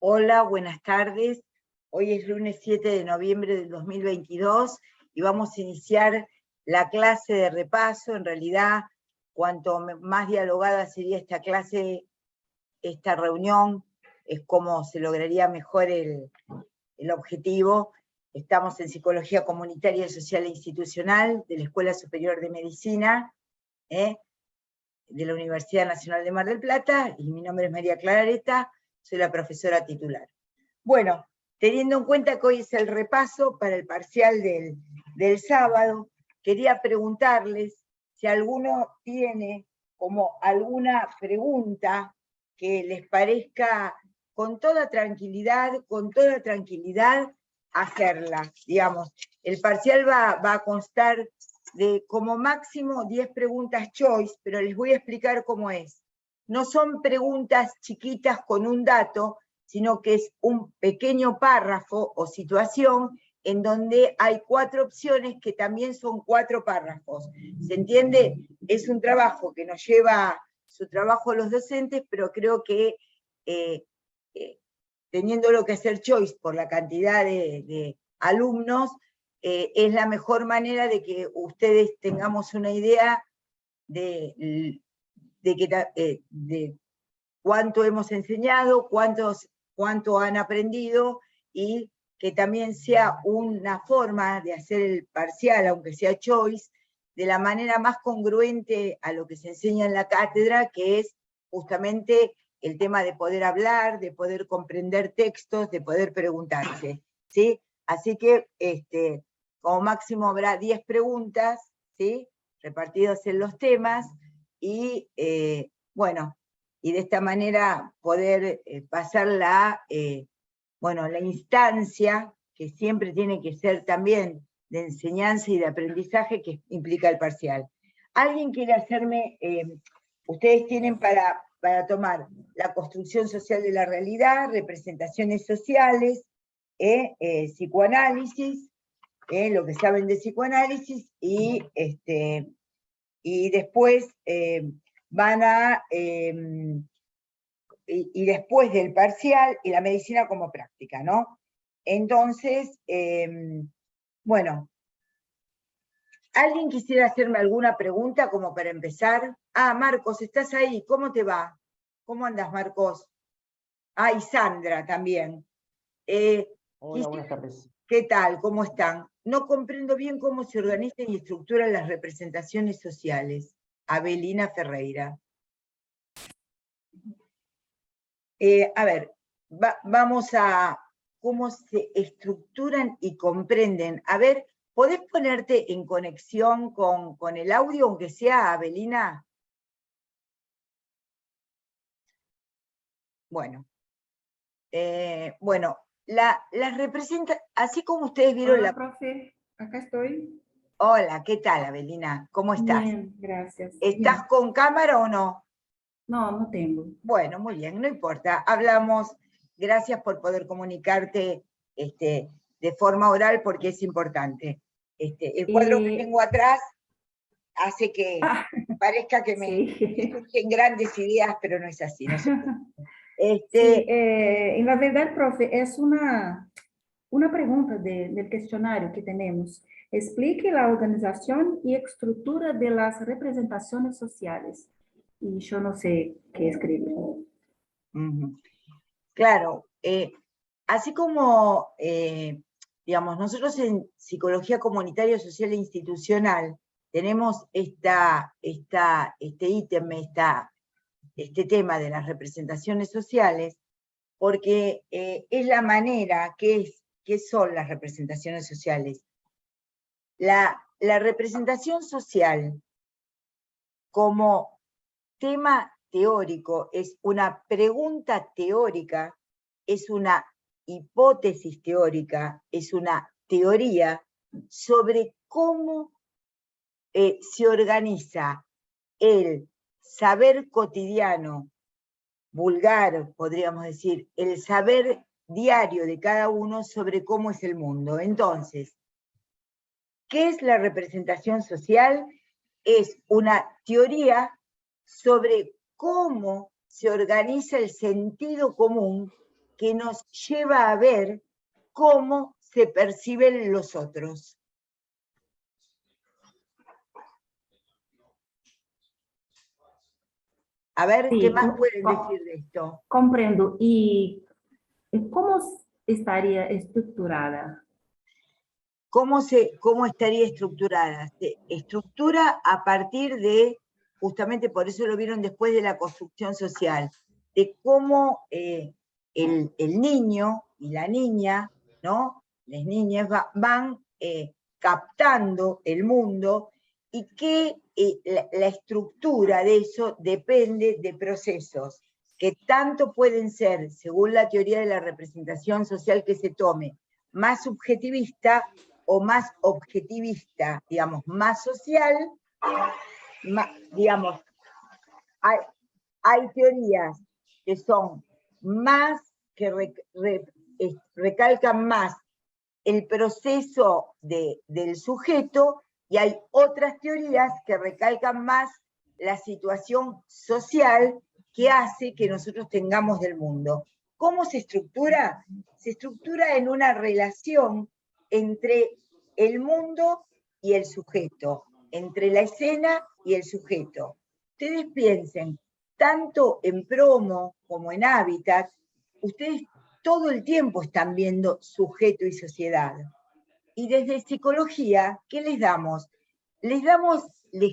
Hola, buenas tardes. Hoy es lunes 7 de noviembre del 2022 y vamos a iniciar la clase de repaso. En realidad, cuanto más dialogada sería esta clase, esta reunión, es como se lograría mejor el objetivo. Estamos en Psicología Comunitaria, Social e Institucional de la Escuela Superior de Medicina, de la Universidad Nacional de Mar del Plata, y mi nombre es María Clara Areta, soy la profesora titular. Bueno, teniendo en cuenta que hoy es el repaso para el parcial del sábado, quería preguntarles si alguno tiene como alguna pregunta que les parezca con toda tranquilidad hacerla. Digamos, el parcial va a constar de como máximo 10 preguntas choice, pero les voy a explicar cómo es. No son preguntas chiquitas con un dato, sino que es un pequeño párrafo o situación en donde hay 4 opciones que también son 4 párrafos. ¿Se entiende? Es un trabajo que nos lleva su trabajo a los docentes, pero creo que teniéndolo que hacer choice por la cantidad de alumnos, es la mejor manera de que ustedes tengamos una idea de cuánto hemos enseñado, cuánto han aprendido, y que también sea una forma de hacer el parcial, aunque sea choice, de la manera más congruente a lo que se enseña en la cátedra, que es justamente el tema de poder hablar, de poder comprender textos, de poder preguntarse, ¿sí? Así que como máximo habrá 10 preguntas, ¿sí?, repartidas en los temas, y bueno, y de esta manera poder pasar la instancia, que siempre tiene que ser también de enseñanza y de aprendizaje, que implica el parcial. ¿Alguien quiere hacerme, ustedes tienen para tomar la construcción social de la realidad, representaciones sociales, psicoanálisis, lo que saben de psicoanálisis, y después van a, y después del parcial, y la medicina como práctica, ¿no? Entonces, bueno, ¿alguien quisiera hacerme alguna pregunta como para empezar? Ah, Marcos, ¿estás ahí? ¿Cómo te va? ¿Cómo andas, Marcos? Ah, y Sandra también. Hola, buenas tardes. ¿Qué tal? ¿Cómo están? No comprendo bien cómo se organizan y estructuran las representaciones sociales. Abelina Ferreira. A ver, vamos a cómo se estructuran y comprenden. A ver, ¿podés ponerte en conexión con el audio, aunque sea, Abelina? Bueno. Bueno, las representa, así como ustedes vieron Hola, profe, acá estoy. Hola, ¿qué tal, Abelina? ¿Cómo estás? Bien, gracias. ¿Estás Bien. con cámara o no? No, no tengo. Bueno, muy bien, no importa. Hablamos. Gracias por poder comunicarte de forma oral, porque es importante. El cuadro que tengo atrás hace que parezca que me Sí. surgen grandes ideas, pero no es así. No sé. Sí, en la verdad, profe, es una pregunta del cuestionario que tenemos. Explique la organización y estructura de las representaciones sociales. Y yo no sé qué escribir. Claro, así como, digamos, nosotros en Psicología Comunitaria, Social e Institucional tenemos este ítem, este tema de las representaciones sociales, porque es la manera, ¿qué son las representaciones sociales? La representación social como tema teórico es una pregunta teórica, es una hipótesis teórica, es una teoría sobre cómo se organiza el saber cotidiano, vulgar, podríamos decir, el saber diario de cada uno sobre cómo es el mundo. Entonces, ¿qué es la representación social? Es una teoría sobre cómo se organiza el sentido común que nos lleva a ver cómo se perciben los otros. A ver, Sí, ¿qué más pueden decir de esto? comprendo. ¿Y cómo estaría estructurada? ¿Cómo estaría estructurada? Se estructura a partir de, justamente por eso lo vieron después de la construcción social, de cómo el niño y la niña, ¿no? Las niñas van captando el mundo y que la estructura de eso depende de procesos que tanto pueden ser, según la teoría de la representación social que se tome, más subjetivista o más objetivista, digamos, más social, digamos, hay teorías que son más, que recalcan más el proceso del sujeto, y hay otras teorías que recalcan más la situación social que hace que nosotros tengamos del mundo. ¿Cómo se estructura? Se estructura en una relación entre el mundo y el sujeto, entre la escena y el sujeto. Ustedes piensen, tanto en Promo como en Hábitat, ustedes todo el tiempo están viendo sujeto y sociedad. Y desde psicología, ¿qué les damos? Les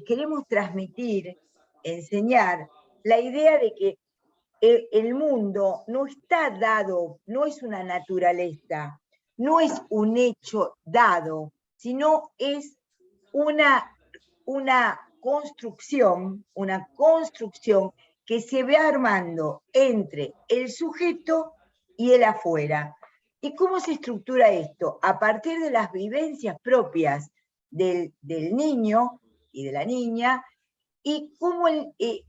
queremos transmitir, enseñar, la idea de que el mundo no está dado, no es una naturaleza, no es un hecho dado, sino es una construcción que se ve armando entre el sujeto y el afuera. ¿Y cómo se estructura esto? A partir de las vivencias propias del niño y de la niña, y cómo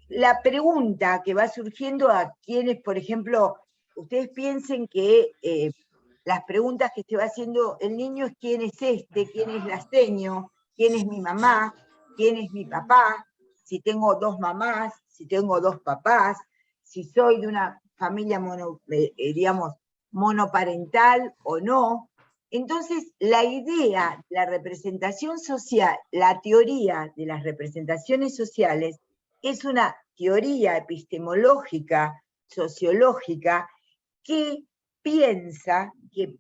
la pregunta que va surgiendo a quienes, por ejemplo, ustedes piensen que las preguntas que se va haciendo el niño es quién es este, quién es la seño, quién es mi mamá, quién es mi papá, si tengo dos mamás, si tengo dos papás, si soy de una familia digamos, monoparental o no. Entonces, la idea, la representación social, la teoría de las representaciones sociales es una teoría epistemológica, sociológica, que piensa que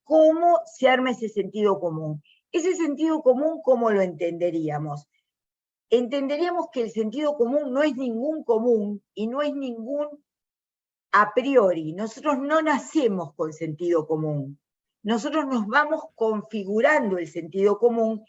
cómo se arma ese sentido común. Ese sentido común, ¿cómo lo entenderíamos? Entenderíamos que el sentido común no es ningún común y no es ningún a priori. Nosotros no nacemos con sentido común. Nosotros nos vamos configurando el sentido común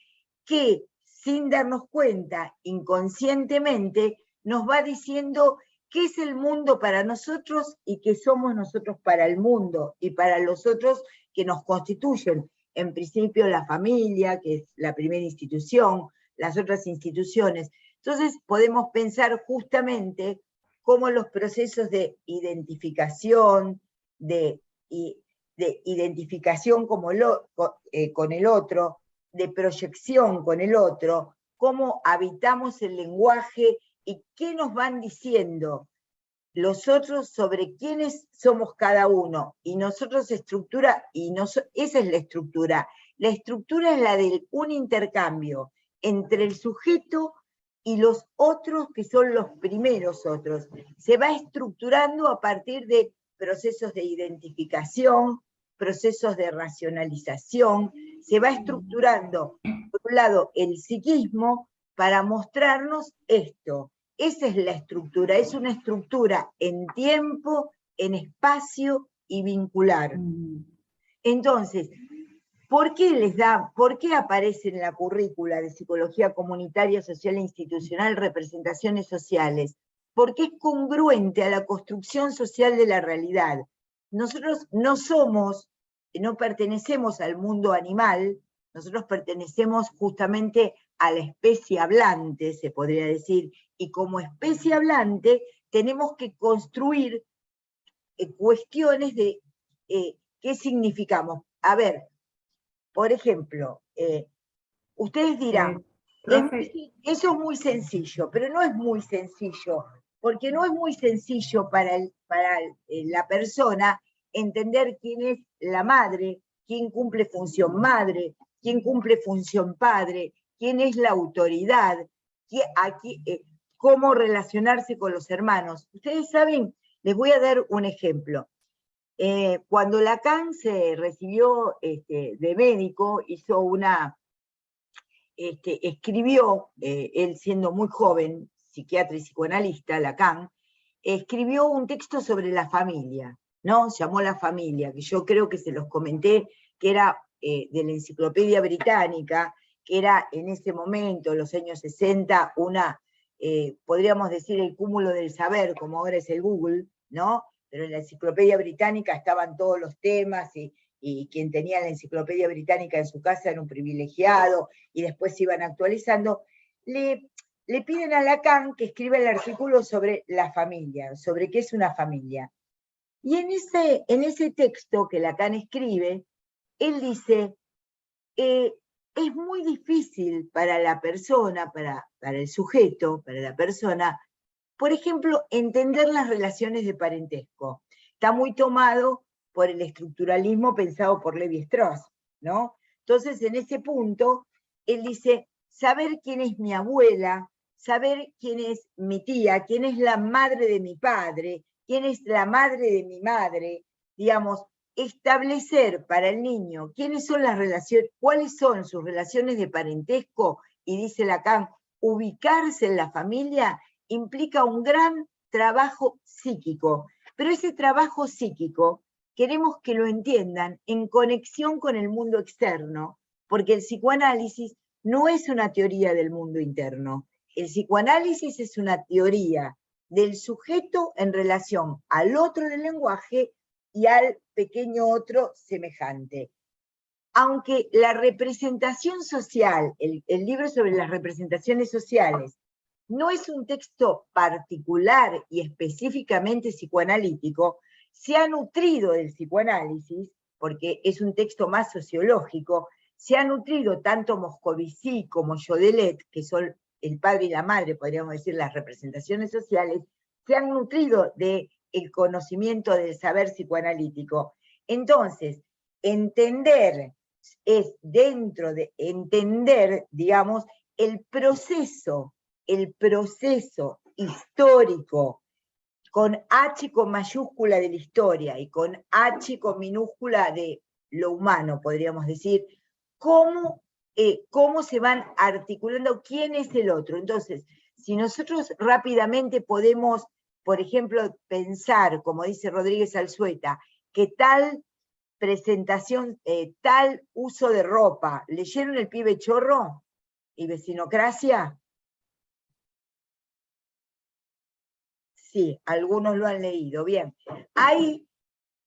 que, sin darnos cuenta, inconscientemente, nos va diciendo qué es el mundo para nosotros y qué somos nosotros para el mundo y para los otros que nos constituyen. En principio la familia, que es la primera institución, las otras instituciones. Entonces podemos pensar justamente cómo los procesos de identificación, de identificación con el otro, de proyección con el otro, cómo habitamos el lenguaje y qué nos van diciendo los otros sobre quiénes somos cada uno. Y nosotros estructura, esa es la estructura. La estructura es la de un intercambio entre el sujeto y los otros que son los primeros otros. Se va estructurando a partir de procesos de identificación, procesos de racionalización, se va estructurando, por un lado, el psiquismo para mostrarnos esto. Esa es la estructura, es una estructura en tiempo, en espacio y vincular. Entonces, ¿por qué aparece en la currícula de Psicología Comunitaria, Social e Institucional representaciones sociales? Porque es congruente a la construcción social de la realidad. Nosotros no pertenecemos al mundo animal, nosotros pertenecemos justamente a la especie hablante, se podría decir, y como especie hablante tenemos que construir cuestiones de qué significamos. A ver, por ejemplo, ustedes dirán, Profe, eso es muy sencillo, pero no es muy sencillo. porque no es muy sencillo para la persona entender quién es la madre, quién cumple función madre, quién cumple función padre, quién es la autoridad, cómo relacionarse con los hermanos. Ustedes saben, les voy a dar un ejemplo. Cuando Lacan se recibió de médico, escribió, él siendo muy joven, psiquiatra y psicoanalista, Lacan, escribió un texto sobre la familia, ¿no? Llamó La Familia, que yo creo que se los comenté, que era de la Enciclopedia Británica, que era en ese momento, los años 60, podríamos decir el cúmulo del saber, como ahora es el Google, ¿no? Pero en la Enciclopedia Británica estaban todos los temas, y quien tenía la Enciclopedia Británica en su casa era un privilegiado, y después se iban actualizando. Le piden a Lacan que escriba el artículo sobre la familia, sobre qué es una familia. Y en ese texto que Lacan escribe, él dice, es muy difícil para la persona, para el sujeto, para la persona, por ejemplo, entender las relaciones de parentesco. Está muy tomado por el estructuralismo pensado por Levi-Strauss, ¿no? Entonces, en ese punto, él dice, saber quién es mi abuela, saber quién es mi tía, quién es la madre de mi padre, quién es la madre de mi madre, digamos, establecer para el niño quiénes son las relaciones, cuáles son sus relaciones de parentesco, y dice Lacan, ubicarse en la familia implica un gran trabajo psíquico, pero ese trabajo psíquico queremos que lo entiendan en conexión con el mundo externo, porque el psicoanálisis no es una teoría del mundo interno, el psicoanálisis es una teoría del sujeto en relación al otro del lenguaje y al pequeño otro semejante. Aunque la representación social, el libro sobre las representaciones sociales, no es un texto particular y específicamente psicoanalítico, se ha nutrido del psicoanálisis, porque es un texto más sociológico, se ha nutrido tanto Moscovici como Jodelet, que son el padre y la madre, podríamos decir, las representaciones sociales, se han nutrido del conocimiento del saber psicoanalítico. Entonces, entender es dentro de entender, digamos, el proceso histórico, con H con mayúscula de la historia y con H con minúscula de lo humano, podríamos decir, cómo se van articulando quién es el otro. Entonces, si nosotros rápidamente podemos, por ejemplo, pensar, como dice Rodríguez Alzueta, que tal presentación, tal uso de ropa, ¿leyeron El pibe chorro y Vecinocracia? Sí, algunos lo han leído, bien. Ahí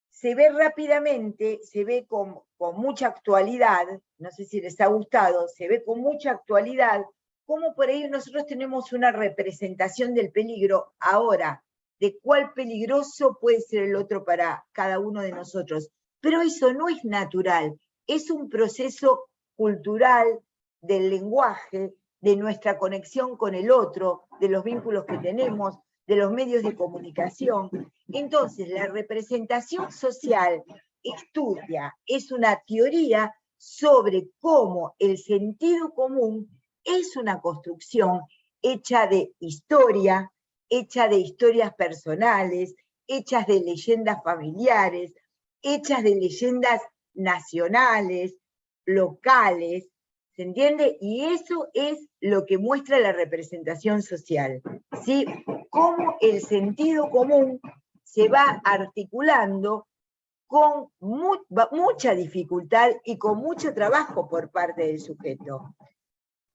se ve rápidamente, se ve con mucha actualidad, no sé si les ha gustado, se ve con mucha actualidad cómo por ahí nosotros tenemos una representación del peligro ahora, de cuál peligroso puede ser el otro para cada uno de nosotros. Pero eso no es natural, es un proceso cultural del lenguaje, de nuestra conexión con el otro, de los vínculos que tenemos, de los medios de comunicación. Entonces, la representación social estudia, es una teoría sobre cómo el sentido común es una construcción hecha de historia, hecha de historias personales, hechas de leyendas familiares, hechas de leyendas nacionales, locales, ¿se entiende? Y eso es lo que muestra la representación social, ¿sí? Cómo el sentido común se va articulando con mucha dificultad y con mucho trabajo por parte del sujeto.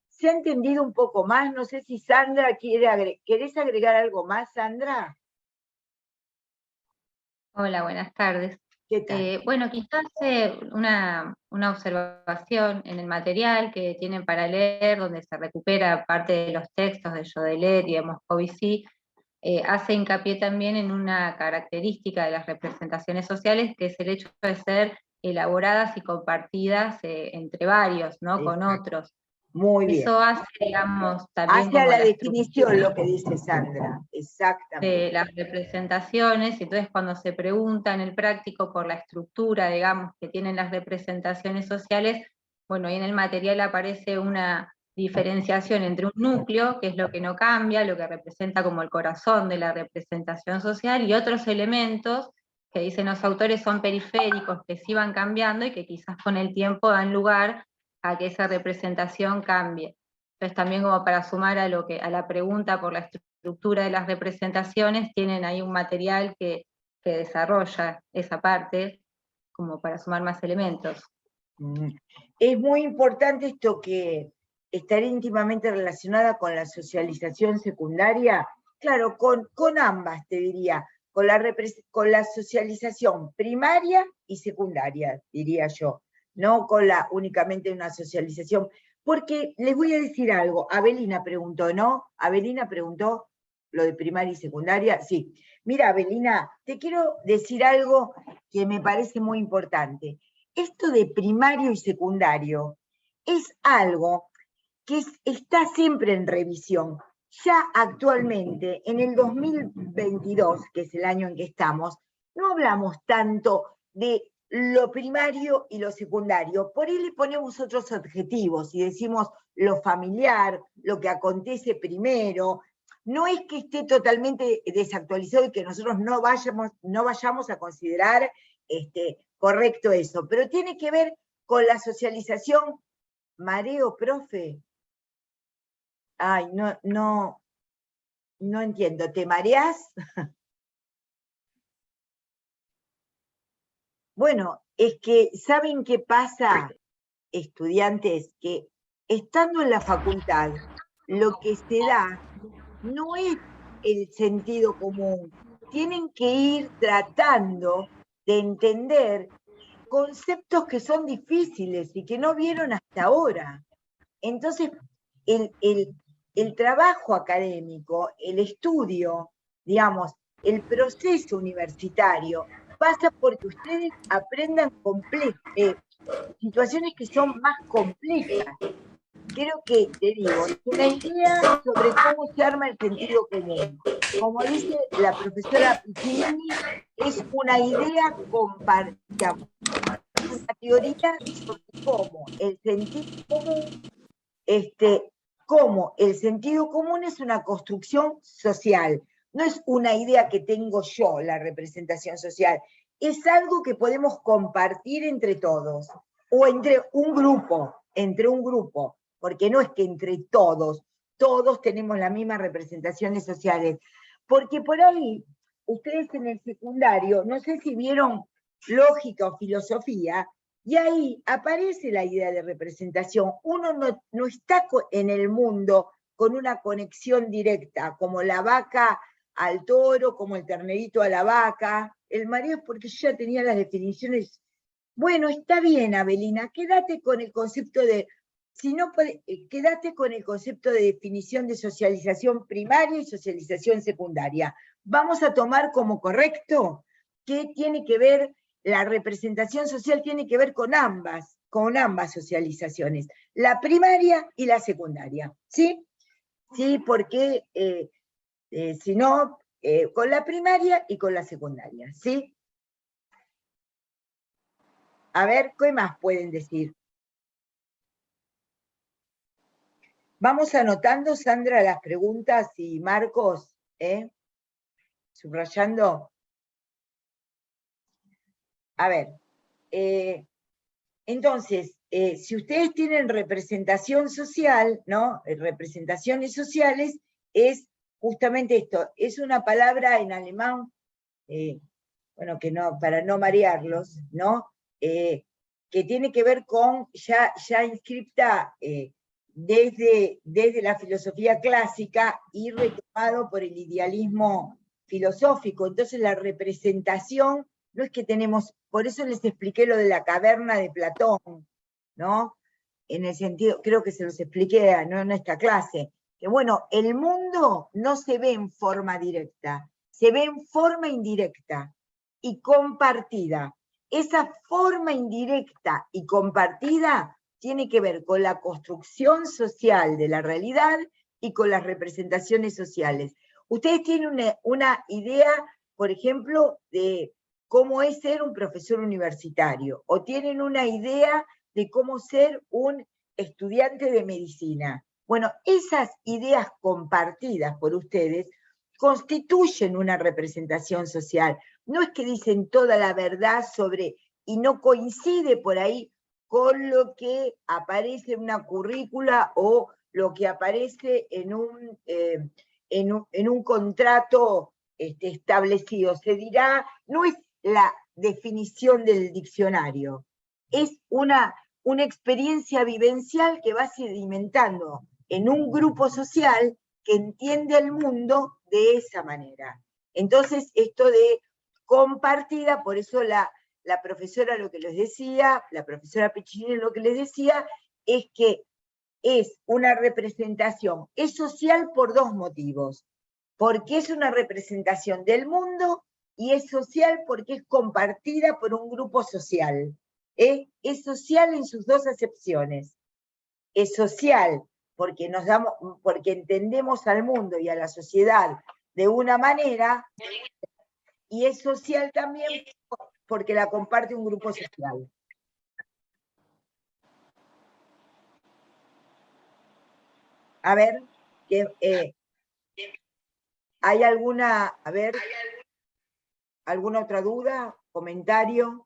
¿Se ha entendido un poco más? No sé si Sandra ¿querés agregar algo más, Sandra? Hola, buenas tardes. ¿Qué tal? Bueno, quizás una observación en el material que tienen para leer, donde se recupera parte de los textos de Jodelet y de Moscovici, hace hincapié también en una característica de las representaciones sociales, que es el hecho de ser elaboradas y compartidas entre varios, ¿no? Con otros. Muy bien. Eso hace, digamos, también Hacia como la la definición lo que dice Sandra, exactamente. de las representaciones, y entonces cuando se pregunta en el práctico por la estructura, digamos, que tienen las representaciones sociales, bueno, y en el material aparece una diferenciación entre un núcleo, que es lo que no cambia, lo que representa como el corazón de la representación social, y otros elementos que dicen los autores son periféricos, que sí van cambiando y que quizás con el tiempo dan lugar a que esa representación cambie. Entonces también como para sumar a la pregunta por la estructura de las representaciones, tienen ahí un material que desarrolla esa parte, como para sumar más elementos. Es muy importante esto que estar íntimamente relacionada con la socialización secundaria, claro, con ambas te diría, con la socialización primaria y secundaria, diría yo, no con únicamente una socialización, porque les voy a decir algo, Abelina preguntó, ¿no? Abelina preguntó lo de primaria y secundaria, sí. Mira, Abelina, te quiero decir algo que me parece muy importante. Esto de primario y secundario es algo que está siempre en revisión. Ya actualmente, en el 2022, que es el año en que estamos, no hablamos tanto de lo primario y lo secundario. Por ahí le ponemos otros adjetivos y decimos lo familiar, lo que acontece primero. No es que esté totalmente desactualizado y que nosotros no vayamos a considerar correcto eso, pero tiene que ver con la socialización. Mareo, profe. Ay, no entiendo. ¿Te mareás? Bueno, es que, ¿saben qué pasa, estudiantes? Que estando en la facultad, lo que se da no es el sentido común. Tienen que ir tratando de entender conceptos que son difíciles y que no vieron hasta ahora. Entonces, el trabajo académico, el estudio, digamos, el proceso universitario, pasa porque ustedes aprendan situaciones que son más complejas. Creo que, te digo, es una idea sobre cómo se arma el sentido común. Como dice la profesora Piccinini, es una idea compartida, una teoría sobre cómo el sentido común es una construcción social. No es una idea que tengo yo, la representación social. Es algo que podemos compartir entre todos, o entre un grupo, porque no es que entre todos tenemos las mismas representaciones sociales. Porque por ahí, ustedes en el secundario, no sé si vieron lógica o filosofía, y ahí aparece la idea de representación. Uno no está en el mundo con una conexión directa, como la vaca al toro, como el ternerito a la vaca. El mareo es porque yo ya tenía las definiciones. Bueno, está bien, Abelina, quédate con el concepto de, quédate con el concepto de definición de socialización primaria y socialización secundaria. Vamos a tomar como correcto que tiene que ver, la representación social tiene que ver con ambas socializaciones, la primaria y la secundaria, ¿sí? Sí, porque si no, con la primaria y con la secundaria, ¿sí? A ver, ¿qué más pueden decir? Vamos anotando, Sandra, las preguntas y Marcos, subrayando. A ver, entonces, si ustedes tienen representación social, ¿no? Representaciones sociales, es justamente esto. Es una palabra en alemán, bueno, que no, para no marearlos, ¿no? Que tiene que ver con, ya inscripta desde la filosofía clásica y retomado por el idealismo filosófico. Entonces la representación, no es que tenemos, por eso les expliqué lo de la caverna de Platón, ¿no? En el sentido, creo que se los expliqué ¿no? en esta clase, que bueno, el mundo no se ve en forma directa, se ve en forma indirecta y compartida. Esa forma indirecta y compartida tiene que ver con la construcción social de la realidad y con las representaciones sociales. Ustedes tienen una idea, por ejemplo, de cómo es ser un profesor universitario, o tienen una idea de cómo ser un estudiante de medicina. Bueno, esas ideas compartidas por ustedes constituyen una representación social. No es que dicen toda la verdad sobre, y no coincide por ahí con lo que aparece en una currícula o lo que aparece en un contrato establecido. Se dirá, no es la definición del diccionario, es una experiencia vivencial que va sedimentando en un grupo social que entiende el mundo de esa manera. Entonces, esto de compartida, por eso la profesora lo que les decía, la profesora Piccinini lo que les decía, es que es una representación, es social por dos motivos, porque es una representación del mundo y es social porque es compartida por un grupo social. Es social en sus dos acepciones. Es social porque porque entendemos al mundo y a la sociedad de una manera, y es social también porque la comparte un grupo social. A ver, ¿hay alguna otra duda, comentario?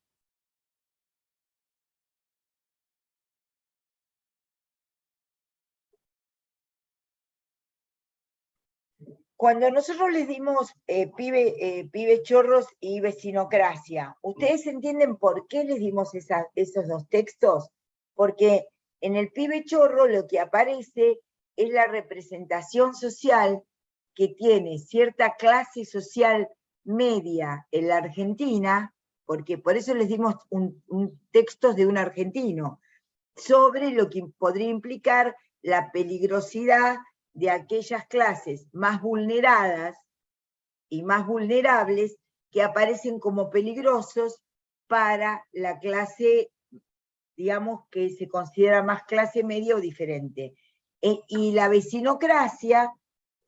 Cuando nosotros les dimos pibes chorros y vecinocracia, ¿ustedes entienden por qué les dimos esos dos textos? Porque en el pibe chorro lo que aparece es la representación social que tiene cierta clase social media en la Argentina, porque por eso les dimos un texto de un argentino, sobre lo que podría implicar la peligrosidad de aquellas clases más vulneradas y más vulnerables que aparecen como peligrosos para la clase, digamos, que se considera más clase media o diferente. Y la vecinocracia,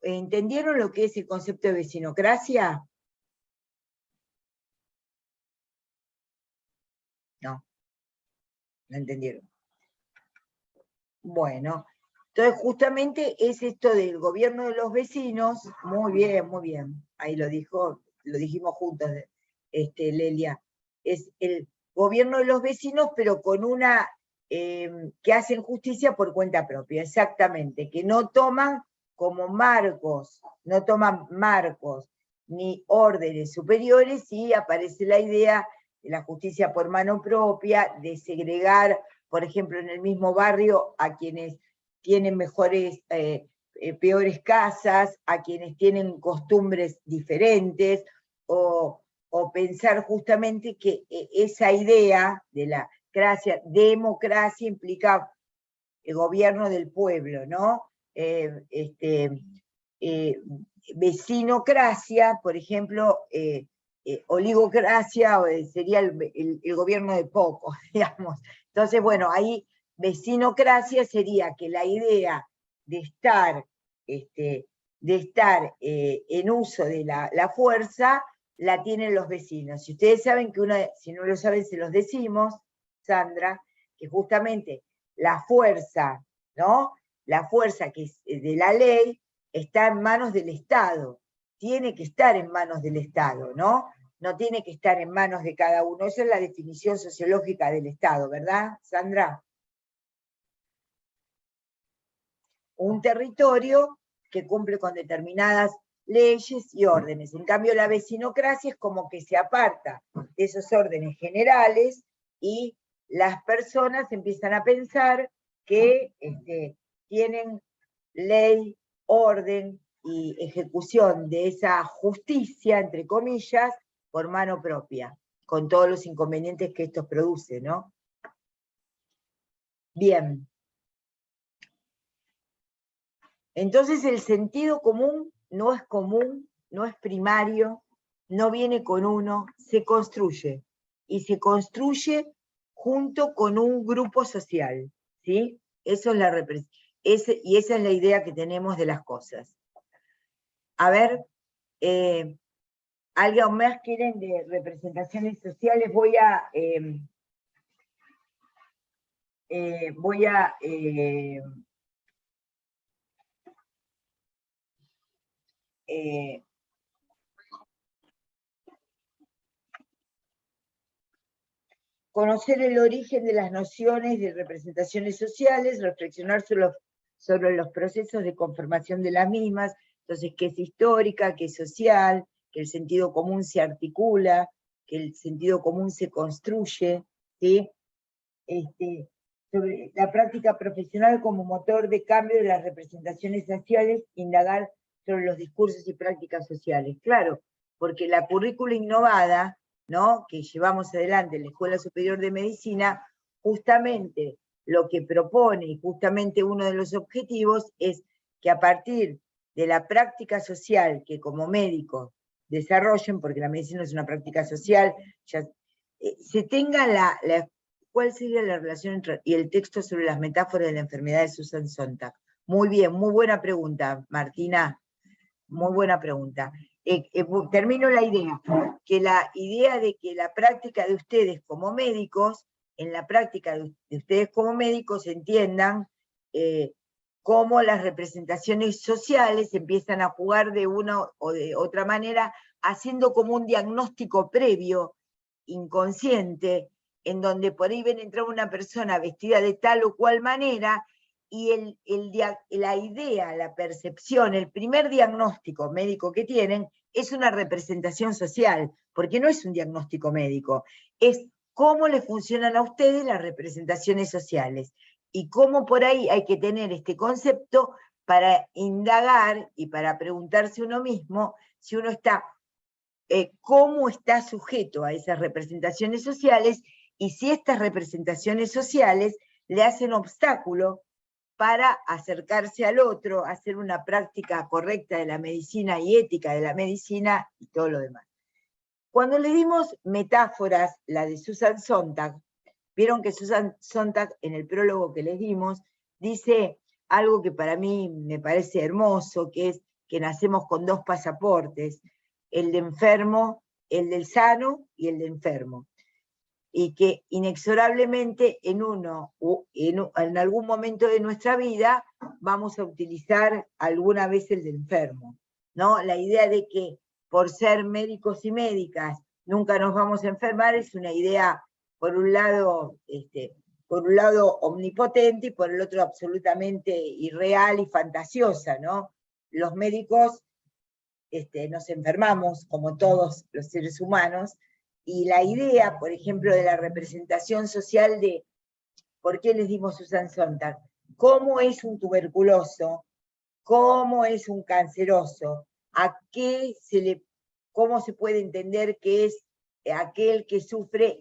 ¿entendieron lo que es el concepto de vecinocracia? No entendieron. Bueno, entonces justamente es esto del gobierno de los vecinos, muy bien, ahí lo dijimos juntos, Lelia, es el gobierno de los vecinos, pero con una, que hacen justicia por cuenta propia, exactamente, que no toman como marcos, ni órdenes superiores, y aparece la idea de la justicia por mano propia, de segregar, por ejemplo, en el mismo barrio a quienes tienen peores casas, a quienes tienen costumbres diferentes, o pensar justamente que esa idea de la democracia implica el gobierno del pueblo, ¿no? Vecinocracia, por ejemplo, oligocracia sería el gobierno de pocos, digamos. Entonces, bueno, ahí vecinocracia sería que la idea de estar en uso de la fuerza la tienen los vecinos. Si ustedes saben que si no lo saben se los decimos, Sandra, que justamente la fuerza, ¿no? La fuerza que es de la ley está en manos del Estado, tiene que estar en manos del Estado, ¿no? No tiene que estar en manos de cada uno. Esa es la definición sociológica del Estado, ¿verdad, Sandra? Un territorio que cumple con determinadas leyes y órdenes. En cambio, la vecinocracia es como que se aparta de esos órdenes generales y las personas empiezan a pensar que tienen ley, orden y ejecución de esa justicia, entre comillas, por mano propia, con todos los inconvenientes que esto produce, ¿no? Bien. Entonces el sentido común, no es primario, no viene con uno, se construye. Y se construye junto con un grupo social, ¿sí? Eso es y esa es la idea que tenemos de las cosas. A ver, ¿algo más quieren de representaciones sociales? Voy a conocer el origen de las nociones de representaciones sociales, reflexionar sobre los procesos de conformación de las mismas, entonces qué es histórica, qué es social, que el sentido común se articula, que el sentido común se construye, ¿sí? Sobre la práctica profesional como motor de cambio de las representaciones sociales, indagar sobre los discursos y prácticas sociales. Claro, porque la currícula innovada, ¿no?, que llevamos adelante en la Escuela Superior de Medicina, justamente lo que propone, y justamente uno de los objetivos, es que a partir de la práctica social que como médicos desarrollen, porque la medicina es una práctica social, se tenga ¿cuál sería la relación y el texto sobre las metáforas de la enfermedad de Susan Sontag? Muy bien, muy buena pregunta, Martina. Muy buena pregunta. Termino la idea, que la idea de que la práctica de ustedes como médicos, en la práctica de ustedes como médicos entiendan cómo las representaciones sociales empiezan a jugar de una o de otra manera, haciendo como un diagnóstico previo, inconsciente, en donde por ahí ven entrar una persona vestida de tal o cual manera, y la idea, la percepción, el primer diagnóstico médico que tienen es una representación social, porque no es un diagnóstico médico, es cómo le funcionan a ustedes las representaciones sociales, y cómo por ahí hay que tener este concepto para indagar y para preguntarse uno mismo si uno está, cómo está sujeto a esas representaciones sociales, y si estas representaciones sociales le hacen obstáculo para acercarse al otro, hacer una práctica correcta de la medicina y ética de la medicina y todo lo demás. Cuando le dimos metáforas, la de Susan Sontag, vieron que Susan Sontag, en el prólogo que les dimos, dice algo que para mí me parece hermoso, que es que nacemos con dos pasaportes, el de enfermo, el del sano y el de enfermo, y que inexorablemente en algún momento de nuestra vida vamos a utilizar alguna vez el de enfermo, ¿no? La idea de que por ser médicos y médicas nunca nos vamos a enfermar es una idea, por un lado omnipotente y por el otro absolutamente irreal y fantasiosa, ¿no? Los médicos nos enfermamos como todos los seres humanos, y la idea, por ejemplo, de la representación social de, ¿por qué les dimos Susan Sontag? ¿Cómo es un tuberculoso? ¿Cómo es un canceroso? ¿Cómo se puede entender que es aquel que sufre,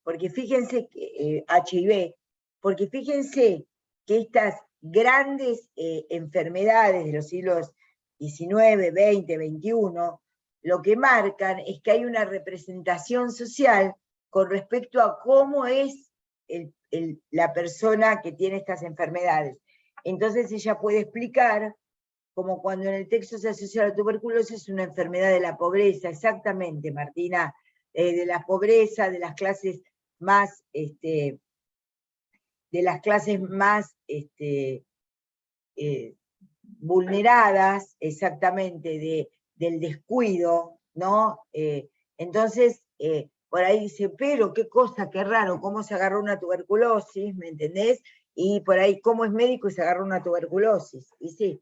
porque fíjense que HIV, porque fíjense que estas grandes enfermedades de los siglos XIX, XX, XXI, lo que marcan es que hay una representación social con respecto a cómo es la persona que tiene estas enfermedades. Entonces ella puede explicar, como cuando en el texto se asocia a la tuberculosis, es una enfermedad de la pobreza, exactamente, Martina, de la pobreza, de las clases más, vulneradas, exactamente, del descuido, ¿no? Entonces, por ahí dice, pero qué cosa, qué raro, cómo se agarró una tuberculosis, ¿me entendés? Y por ahí, ¿cómo es médico y se agarró una tuberculosis? Y sí,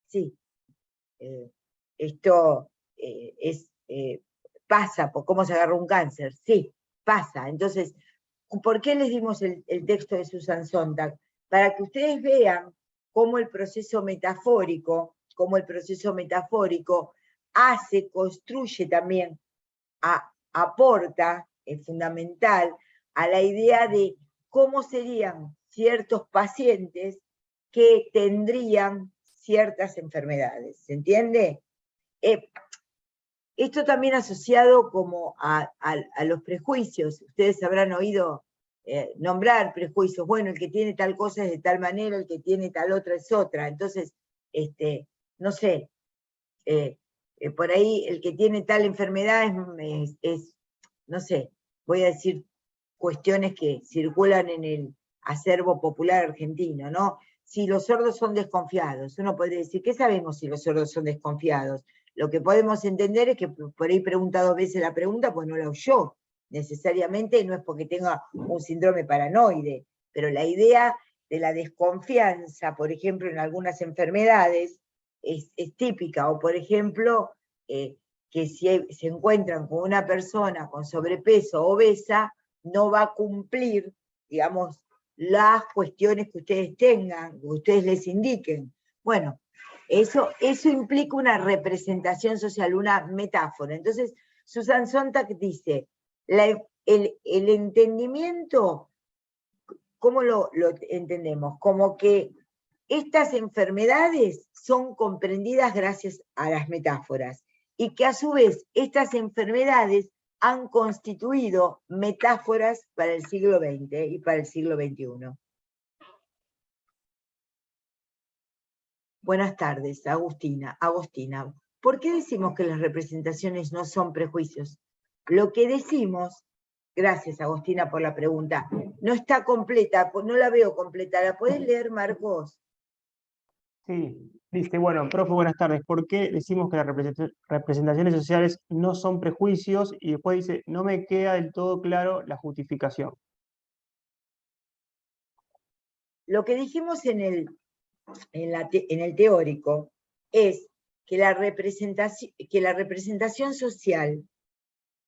sí, esto pasa, por cómo se agarró un cáncer, sí, pasa. Entonces, ¿por qué les dimos el texto de Susan Sontag? Para que ustedes vean cómo el proceso metafórico construye también, aporta, es fundamental, a la idea de cómo serían ciertos pacientes que tendrían ciertas enfermedades, ¿se entiende? Esto también asociado como a los prejuicios. Ustedes habrán oído nombrar prejuicios. Bueno, el que tiene tal cosa es de tal manera, el que tiene tal otra es otra. Entonces, no sé, por ahí el que tiene tal enfermedad es, no sé, voy a decir cuestiones que circulan en el acervo popular argentino, ¿no? Si los sordos son desconfiados, uno podría decir, ¿qué sabemos si los sordos son desconfiados? Lo que podemos entender es que por ahí pregunta 2 veces la pregunta, pues no la oyó necesariamente, no es porque tenga un síndrome paranoide, pero la idea de la desconfianza, por ejemplo, en algunas enfermedades, es típica, o por ejemplo, que si se encuentran con una persona con sobrepeso obesa, no va a cumplir, digamos, las cuestiones que ustedes tengan, que ustedes les indiquen. Bueno, eso implica una representación social, una metáfora. Entonces, Susan Sontag dice, el entendimiento, ¿cómo lo entendemos? Como que estas enfermedades son comprendidas gracias a las metáforas, y que a su vez estas enfermedades han constituido metáforas para el siglo XX y para el siglo XXI. Buenas tardes, Agostina. ¿Por qué decimos que las representaciones no son prejuicios? Lo que decimos, gracias Agostina por la pregunta, no está completa, no la veo completa. ¿La puedes leer, Marcos? Sí, dice, bueno, profe, buenas tardes. ¿Por qué decimos que las representaciones sociales no son prejuicios? Y después dice, no me queda del todo claro la justificación. Lo que dijimos en el teórico es que la representación social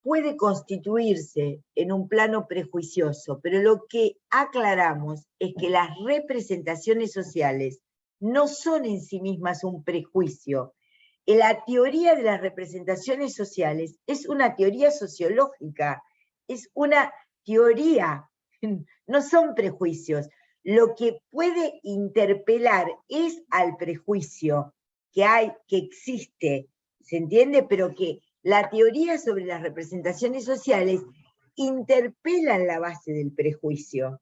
puede constituirse en un plano prejuicioso, pero lo que aclaramos es que las representaciones sociales no son en sí mismas un prejuicio. La teoría de las representaciones sociales es una teoría sociológica, es una teoría, no son prejuicios. Lo que puede interpelar es al prejuicio que existe, ¿se entiende? Pero que la teoría sobre las representaciones sociales interpela la base del prejuicio.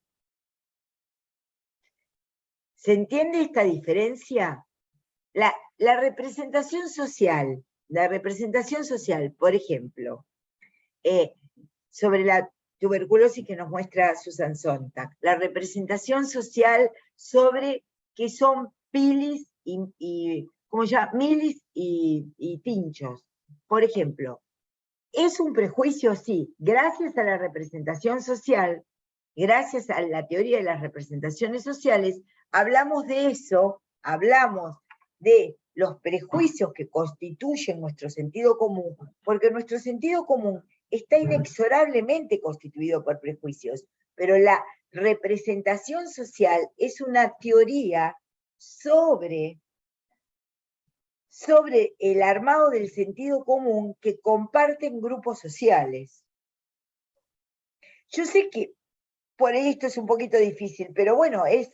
¿Se entiende esta diferencia? La representación social, por ejemplo, sobre la tuberculosis que nos muestra Susan Sontag, la representación social sobre qué son pilis ¿cómo se llama? Milis y pinchos. Por ejemplo, ¿es un prejuicio? Sí. Gracias a la representación social, gracias a la teoría de las representaciones sociales, hablamos de eso, hablamos de los prejuicios que constituyen nuestro sentido común, porque nuestro sentido común está inexorablemente constituido por prejuicios, pero la representación social es una teoría sobre el armado del sentido común que comparten grupos sociales. Yo sé que por ahí esto es un poquito difícil, pero bueno, es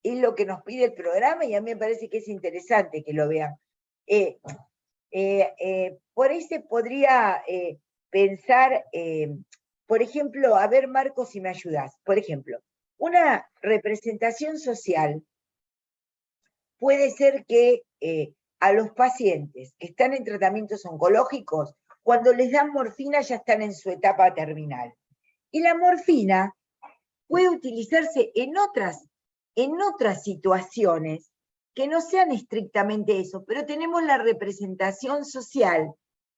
lo que nos pide el programa y a mí me parece que es interesante que lo vean. Por ahí se podría pensar, por ejemplo, a ver, Marcos, si me ayudas, por ejemplo, una representación social puede ser que a los pacientes que están en tratamientos oncológicos, cuando les dan morfina ya están en su etapa terminal. Y la morfina puede utilizarse en otras situaciones que no sean estrictamente eso, pero tenemos la representación social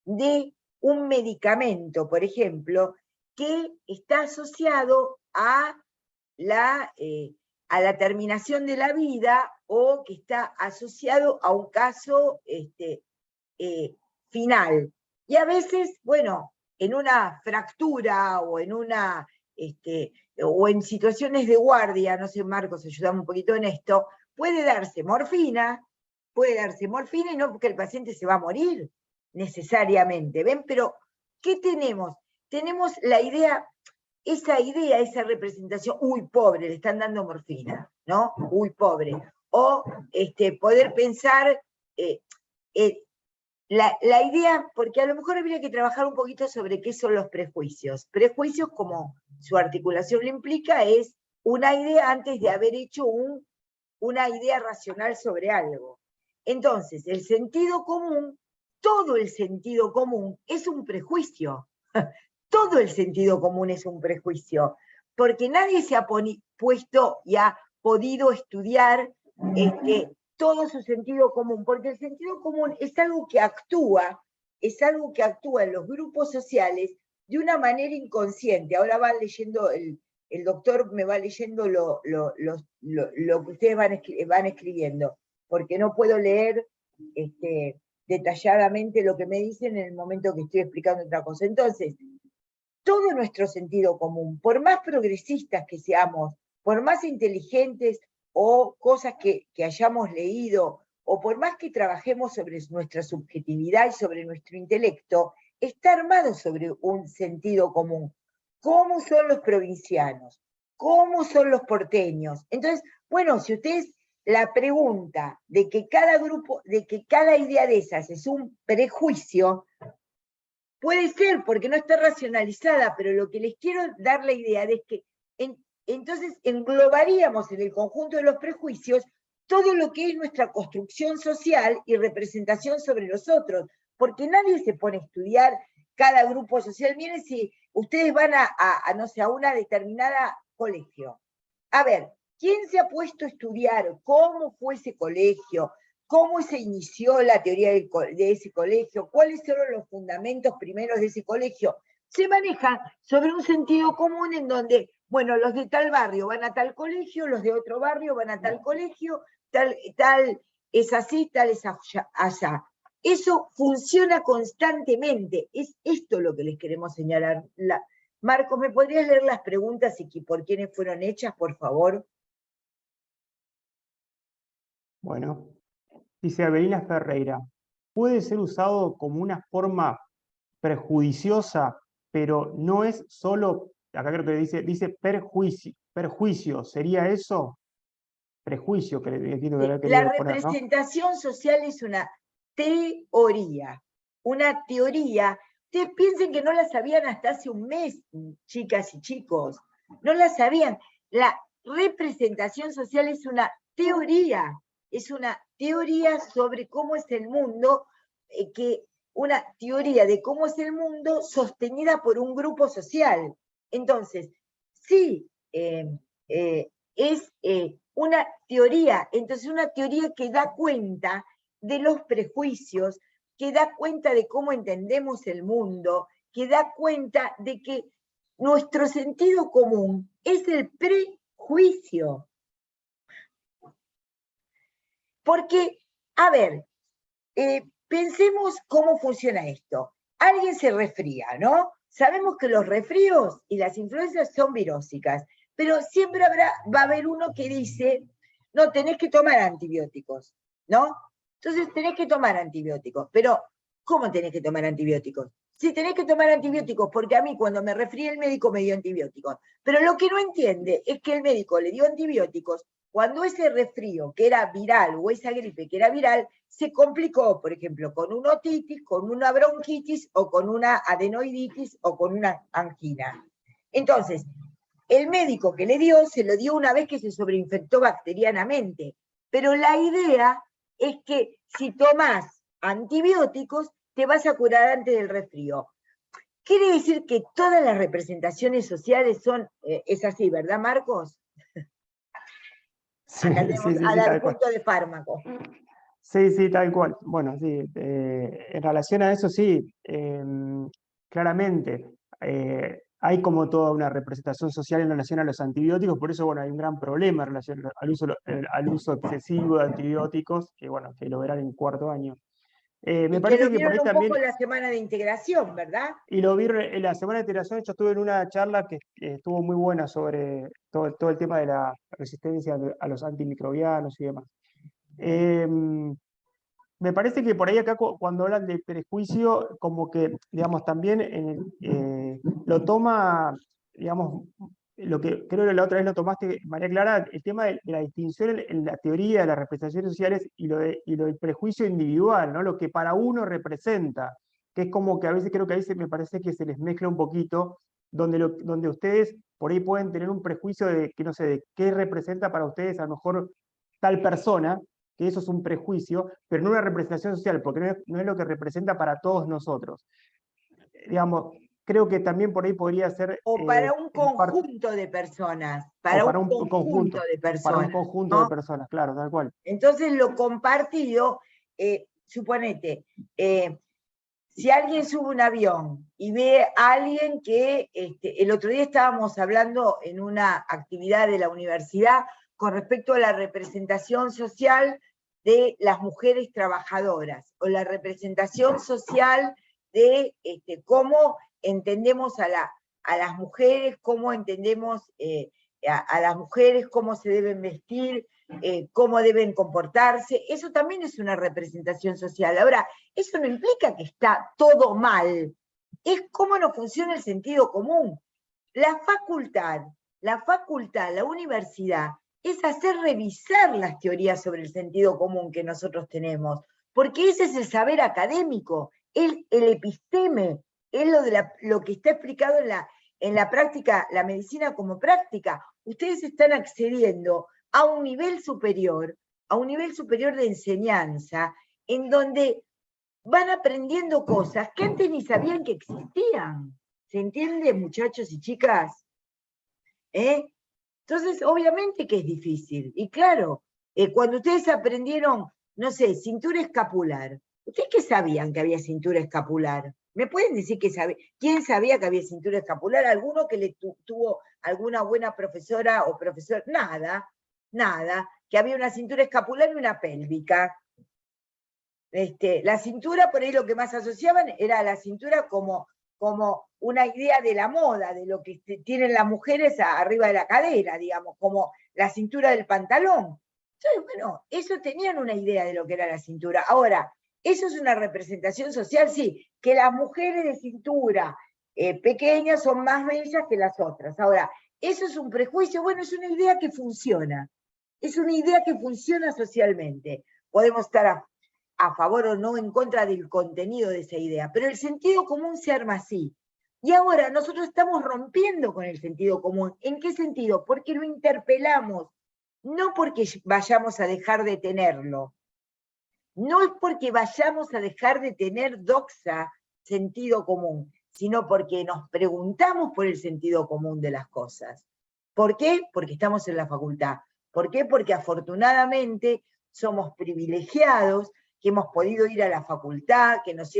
de un medicamento, por ejemplo, que está asociado a la terminación de la vida o que está asociado a un caso final. Y a veces, bueno, en una fractura o en o en situaciones de guardia, no sé, Marcos, ayúdame un poquito en esto, puede darse morfina y no porque el paciente se va a morir necesariamente, ¿ven? Pero, ¿qué tenemos? Tenemos la idea, esa representación, uy, pobre, le están dando morfina, ¿no? Uy, pobre. O poder pensar, la idea, porque a lo mejor habría que trabajar un poquito sobre qué son los prejuicios. Prejuicios como su articulación lo implica, es una idea antes de haber hecho una idea racional sobre algo. Entonces, el sentido común, todo el sentido común es un prejuicio. Todo el sentido común es un prejuicio, porque nadie se ha puesto y ha podido estudiar todo su sentido común, porque el sentido común es algo que actúa en los grupos sociales de una manera inconsciente. Ahora va leyendo, el doctor me va leyendo lo que ustedes van escribiendo, porque no puedo leer detalladamente lo que me dicen en el momento que estoy explicando otra cosa. Entonces, todo nuestro sentido común, por más progresistas que seamos, por más inteligentes o cosas que hayamos leído, o por más que trabajemos sobre nuestra subjetividad y sobre nuestro intelecto, está armado sobre un sentido común. ¿Cómo son los provincianos? ¿Cómo son los porteños? Entonces, bueno, si ustedes la pregunta de que cada grupo, de que cada idea de esas es un prejuicio, puede ser porque no está racionalizada, pero lo que les quiero dar la idea es que entonces englobaríamos en el conjunto de los prejuicios todo lo que es nuestra construcción social y representación sobre los otros, porque nadie se pone a estudiar cada grupo social. Miren, si ustedes van no sé, a una determinada colegio, a ver, ¿quién se ha puesto a estudiar cómo fue ese colegio? ¿Cómo se inició la teoría de ese colegio? ¿Cuáles fueron los fundamentos primeros de ese colegio? Se maneja sobre un sentido común en donde, bueno, los de tal barrio van a tal colegio, los de otro barrio van a tal colegio, tal es así, tal es allá. Eso funciona constantemente. Es esto lo que les queremos señalar. Marcos, ¿me podrías leer las preguntas y por quiénes fueron hechas, por favor? Bueno, dice Avelina Ferreira, puede ser usado como una forma perjudiciosa, pero no es solo, acá creo que dice perjuicio, ¿sería eso? Prejuicio, que entiendo que habrá La querido poner, ¿no? representación social es una teoría. Una teoría. Ustedes piensen que no la sabían hasta hace un mes, chicas y chicos. No la sabían. La representación social es una teoría. Es una teoría sobre cómo es el mundo, una teoría de cómo es el mundo sostenida por un grupo social. Entonces, sí, es una teoría, entonces una teoría que da cuenta de los prejuicios, que da cuenta de cómo entendemos el mundo, que da cuenta de que nuestro sentido común es el prejuicio. Porque, a ver, pensemos cómo funciona esto. Alguien se resfría, ¿no? Sabemos que los resfríos y las influencias son virósicas, pero siempre va a haber uno que dice, no, tenés que tomar antibióticos, ¿no? Entonces tenés que tomar antibióticos, pero ¿cómo tenés que tomar antibióticos? Sí, tenés que tomar antibióticos, porque a mí cuando me resfrié el médico me dio antibióticos, pero lo que no entiende es que el médico le dio antibióticos cuando ese resfrío que era viral o esa gripe que era viral se complicó, por ejemplo, con una otitis, con una bronquitis o con una adenoiditis o con una angina. Entonces, el médico que le dio, se lo dio una vez que se sobreinfectó bacterianamente, pero la idea es que si tomás antibióticos, te vas a curar antes del resfrío. Quiere decir que todas las representaciones sociales son, es así, ¿verdad, Marcos? Sí, acá tenemos al punto de fármaco. Sí, tal cual. Bueno, sí, en relación a eso sí, claramente hay como toda una representación social en relación a los antibióticos, por eso bueno, hay un gran problema en relación al uso excesivo de antibióticos, que bueno, que lo verán en cuarto año. Me y parece que lo que por vieron ahí un también, poco en la semana de integración, ¿verdad? y lo vi en la semana de integración, yo estuve en una charla que estuvo muy buena sobre todo el tema de la resistencia a los antimicrobianos y demás. Me parece que por ahí acá cuando hablan de prejuicio, como que, digamos, también lo toma, digamos, lo que creo que la otra vez lo tomaste, María Clara, el tema de la distinción en la teoría de las representaciones sociales y lo del prejuicio individual, ¿no? Lo que para uno representa, que es como que a veces creo que ahí me parece que se les mezcla un poquito, donde ustedes por ahí pueden tener un prejuicio de que no sé, de qué representa para ustedes a lo mejor tal persona, que eso es un prejuicio, pero no una representación social, porque no es lo que representa para todos nosotros. Digamos, creo que también por ahí podría ser... O para un en parte, conjunto de personas, o para para un un conjunto conjunto, de para un personas, conjunto de ¿no? personas, claro, tal cual. Entonces lo compartido, suponete, si alguien sube un avión y ve a alguien que, el otro día estábamos hablando en una actividad de la universidad con respecto a la representación social de las mujeres trabajadoras, o la representación social de cómo entendemos a las mujeres, cómo entendemos a las mujeres, cómo se deben vestir, cómo deben comportarse. Eso también es una representación social. Ahora, eso no implica que está todo mal, es cómo no funciona el sentido común. La facultad, la universidad, es hacer revisar las teorías sobre el sentido común que nosotros tenemos, porque ese es el saber académico, el episteme, es lo que está explicado en la práctica, la medicina como práctica. Ustedes están accediendo a un nivel superior de enseñanza, en donde van aprendiendo cosas que antes ni sabían que existían. ¿Se entiende, muchachos y chicas? Entonces, obviamente que es difícil. Y claro, cuando ustedes aprendieron, no sé, cintura escapular, ¿ustedes qué sabían que había cintura escapular? ¿Me pueden decir quién sabía que había cintura escapular? ¿Alguno que le tuvo alguna buena profesora o profesor? Nada, que había una cintura escapular y una pélvica. La cintura, por ahí lo que más asociaban era la cintura como una idea de la moda, de lo que tienen las mujeres arriba de la cadera, digamos, como la cintura del pantalón. Entonces, bueno, eso tenían una idea de lo que era la cintura. Ahora, ¿eso es una representación social? Sí, que las mujeres de cintura pequeñas son más bellas que las otras. Ahora, ¿eso es un prejuicio? Bueno, es una idea que funciona. Es una idea que funciona socialmente. Podemos estar a favor o no en contra del contenido de esa idea, pero el sentido común se arma así. Y ahora nosotros estamos rompiendo con el sentido común. ¿En qué sentido? Porque lo interpelamos, no porque vayamos a dejar de tenerlo. No es porque vayamos a dejar de tener doxa, sentido común, sino porque nos preguntamos por el sentido común de las cosas. ¿Por qué? Porque estamos en la facultad. ¿Por qué? Porque afortunadamente somos privilegiados, que hemos podido ir a la facultad, que hemos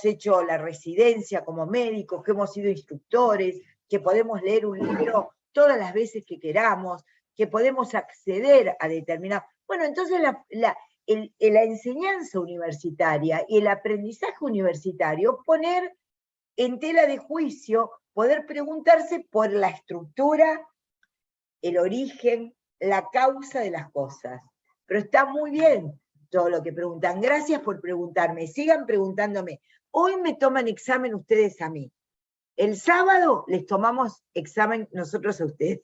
hecho la residencia como médicos, que hemos sido instructores, que podemos leer un libro todas las veces que queramos, que podemos acceder a determinados... Bueno, entonces la enseñanza universitaria y el aprendizaje universitario, poner en tela de juicio, poder preguntarse por la estructura, el origen, la causa de las cosas. Pero está muy bien todo lo que preguntan. Gracias por preguntarme. Sigan preguntándome. Hoy me toman examen ustedes a mí. El sábado les tomamos examen nosotros a ustedes.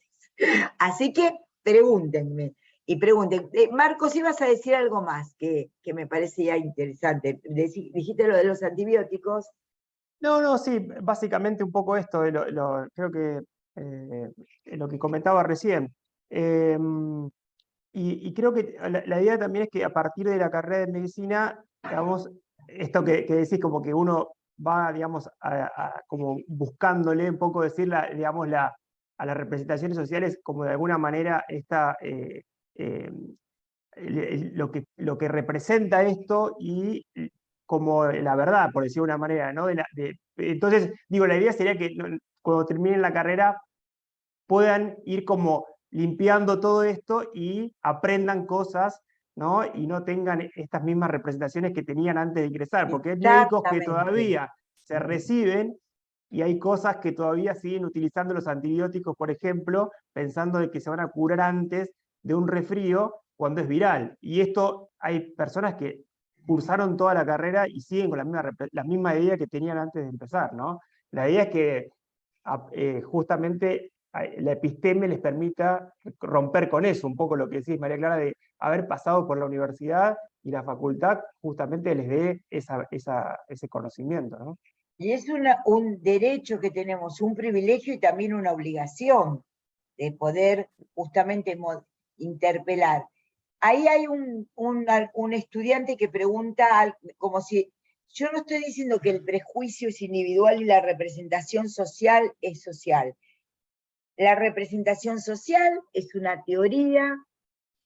Así que pregúntenme. Y pregunten. Marcos, ibas a decir algo más que me parece ya interesante. Dijiste lo de los antibióticos. No, sí, básicamente un poco esto, creo que lo que comentaba recién. Y creo que la idea también es que a partir de la carrera de medicina, digamos, esto que decís, como que uno va, digamos, como buscándole un poco decir, digamos, a las representaciones sociales, como de alguna manera lo que representa esto y como la verdad, por decirlo de una manera, ¿no? Entonces, digo, la idea sería que cuando terminen la carrera puedan ir como limpiando todo esto y aprendan cosas, ¿no? Y no tengan estas mismas representaciones que tenían antes de ingresar, porque hay médicos que todavía se reciben y hay cosas que todavía siguen utilizando los antibióticos, por ejemplo, pensando de que se van a curar antes de un resfrío cuando es viral. Y esto hay personas que cursaron toda la carrera y siguen con la misma idea que tenían antes de empezar, ¿no? La idea es que justamente la episteme les permita romper con eso, un poco lo que decís, María Clara, de haber pasado por la universidad y la facultad justamente les dé ese conocimiento, ¿no? Y es un derecho que tenemos, un privilegio y también una obligación de poder justamente interpelar. Ahí hay un estudiante que pregunta, como si, yo no estoy diciendo que el prejuicio es individual y la representación social es social. La representación social es una teoría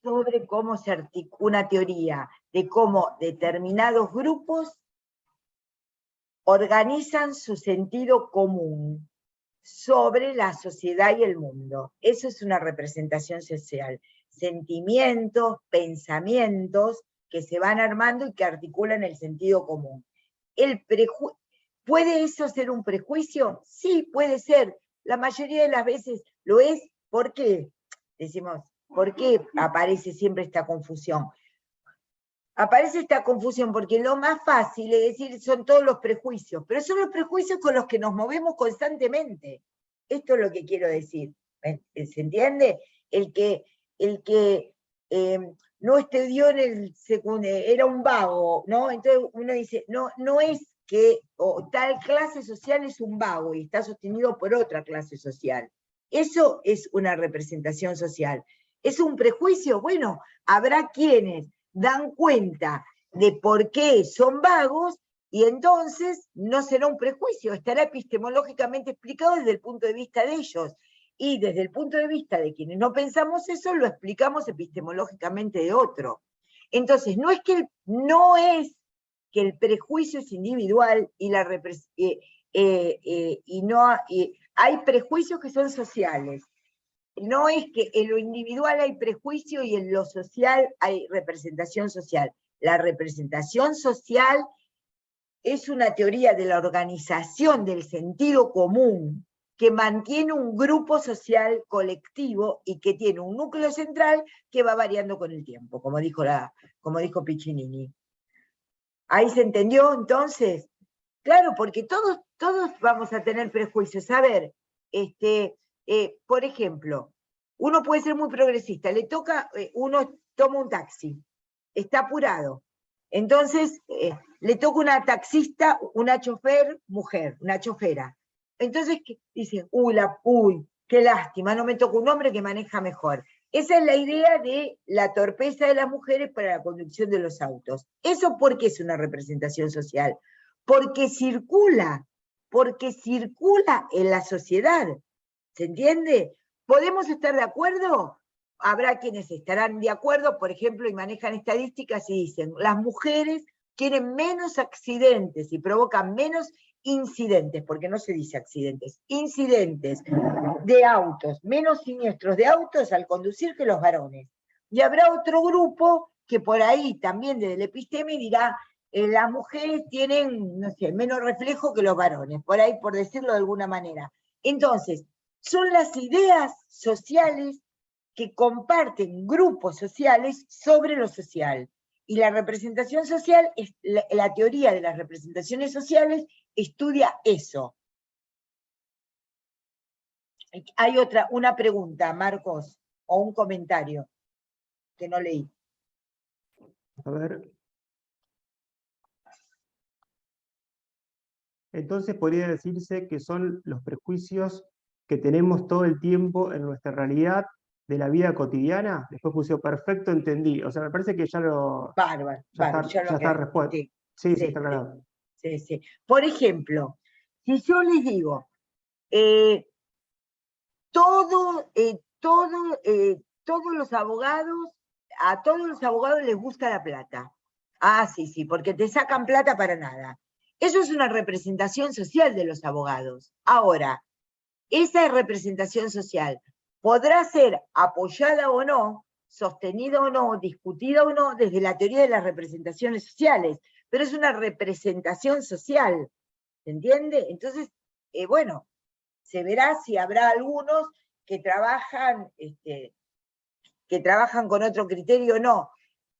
sobre cómo se articula, una teoría de cómo determinados grupos organizan su sentido común sobre la sociedad y el mundo. Eso es una representación social. Sentimientos, pensamientos que se van armando y que articulan el sentido común. ¿Puede eso ser un prejuicio? Sí, puede ser. La mayoría de las veces lo es. ¿Por qué? Decimos, ¿por qué aparece siempre esta confusión? Aparece esta confusión porque lo más fácil es decir son todos los prejuicios, pero son los prejuicios con los que nos movemos constantemente. Esto es lo que quiero decir. ¿Se entiende? El que no estudió en el secundario, era un vago, ¿no? Entonces uno dice, no es que tal clase social es un vago y está sostenido por otra clase social. Eso es una representación social. ¿Es un prejuicio? Bueno, habrá quienes dan cuenta de por qué son vagos y entonces no será un prejuicio, estará epistemológicamente explicado desde el punto de vista de ellos. Y desde el punto de vista de quienes no pensamos eso, lo explicamos epistemológicamente de otro. Entonces, no es que el prejuicio es individual y hay prejuicios que son sociales. No es que en lo individual hay prejuicio y en lo social hay representación social. La representación social es una teoría de la organización del sentido común que mantiene un grupo social colectivo y que tiene un núcleo central que va variando con el tiempo, como dijo Piccinini. ¿Ahí se entendió entonces? Claro, porque todos vamos a tener prejuicios. A ver, por ejemplo, uno puede ser muy progresista, uno toma un taxi, está apurado, entonces le toca una taxista, una chofer mujer, una chofera. Entonces dice, uy, qué lástima, no me toca un hombre que maneja mejor. Esa es la idea de la torpeza de las mujeres para la conducción de los autos. ¿Eso por qué es una representación social? Porque circula en la sociedad. ¿Se entiende? ¿Podemos estar de acuerdo? Habrá quienes estarán de acuerdo, por ejemplo, y manejan estadísticas y dicen, las mujeres tienen menos accidentes y provocan menos incidentes, porque no se dice accidentes, incidentes de autos, menos siniestros de autos al conducir que los varones. Y habrá otro grupo que por ahí también desde el episteme dirá, las mujeres tienen, no sé, menos reflejo que los varones, por ahí por decirlo de alguna manera. Entonces, son las ideas sociales que comparten grupos sociales sobre lo social. Y la representación social, la teoría de las representaciones sociales estudia eso. Hay una pregunta, Marcos, o un comentario que no leí. A ver. Entonces podría decirse que son los prejuicios que tenemos todo el tiempo en nuestra realidad de la vida cotidiana. Después puse perfecto, entendí. O sea, me parece que ya lo... Bárbaro, ya está respuesta. Sí, está claro. Sí. Por ejemplo, si yo les digo, todos los abogados, a todos los abogados les gusta la plata. Ah, sí, porque te sacan plata para nada. Eso es una representación social de los abogados. Ahora, esa representación social podrá ser apoyada o no, sostenida o no, discutida o no, desde la teoría de las representaciones sociales, pero es una representación social, ¿se entiende? Entonces, bueno, se verá si habrá algunos que trabajan con otro criterio o no.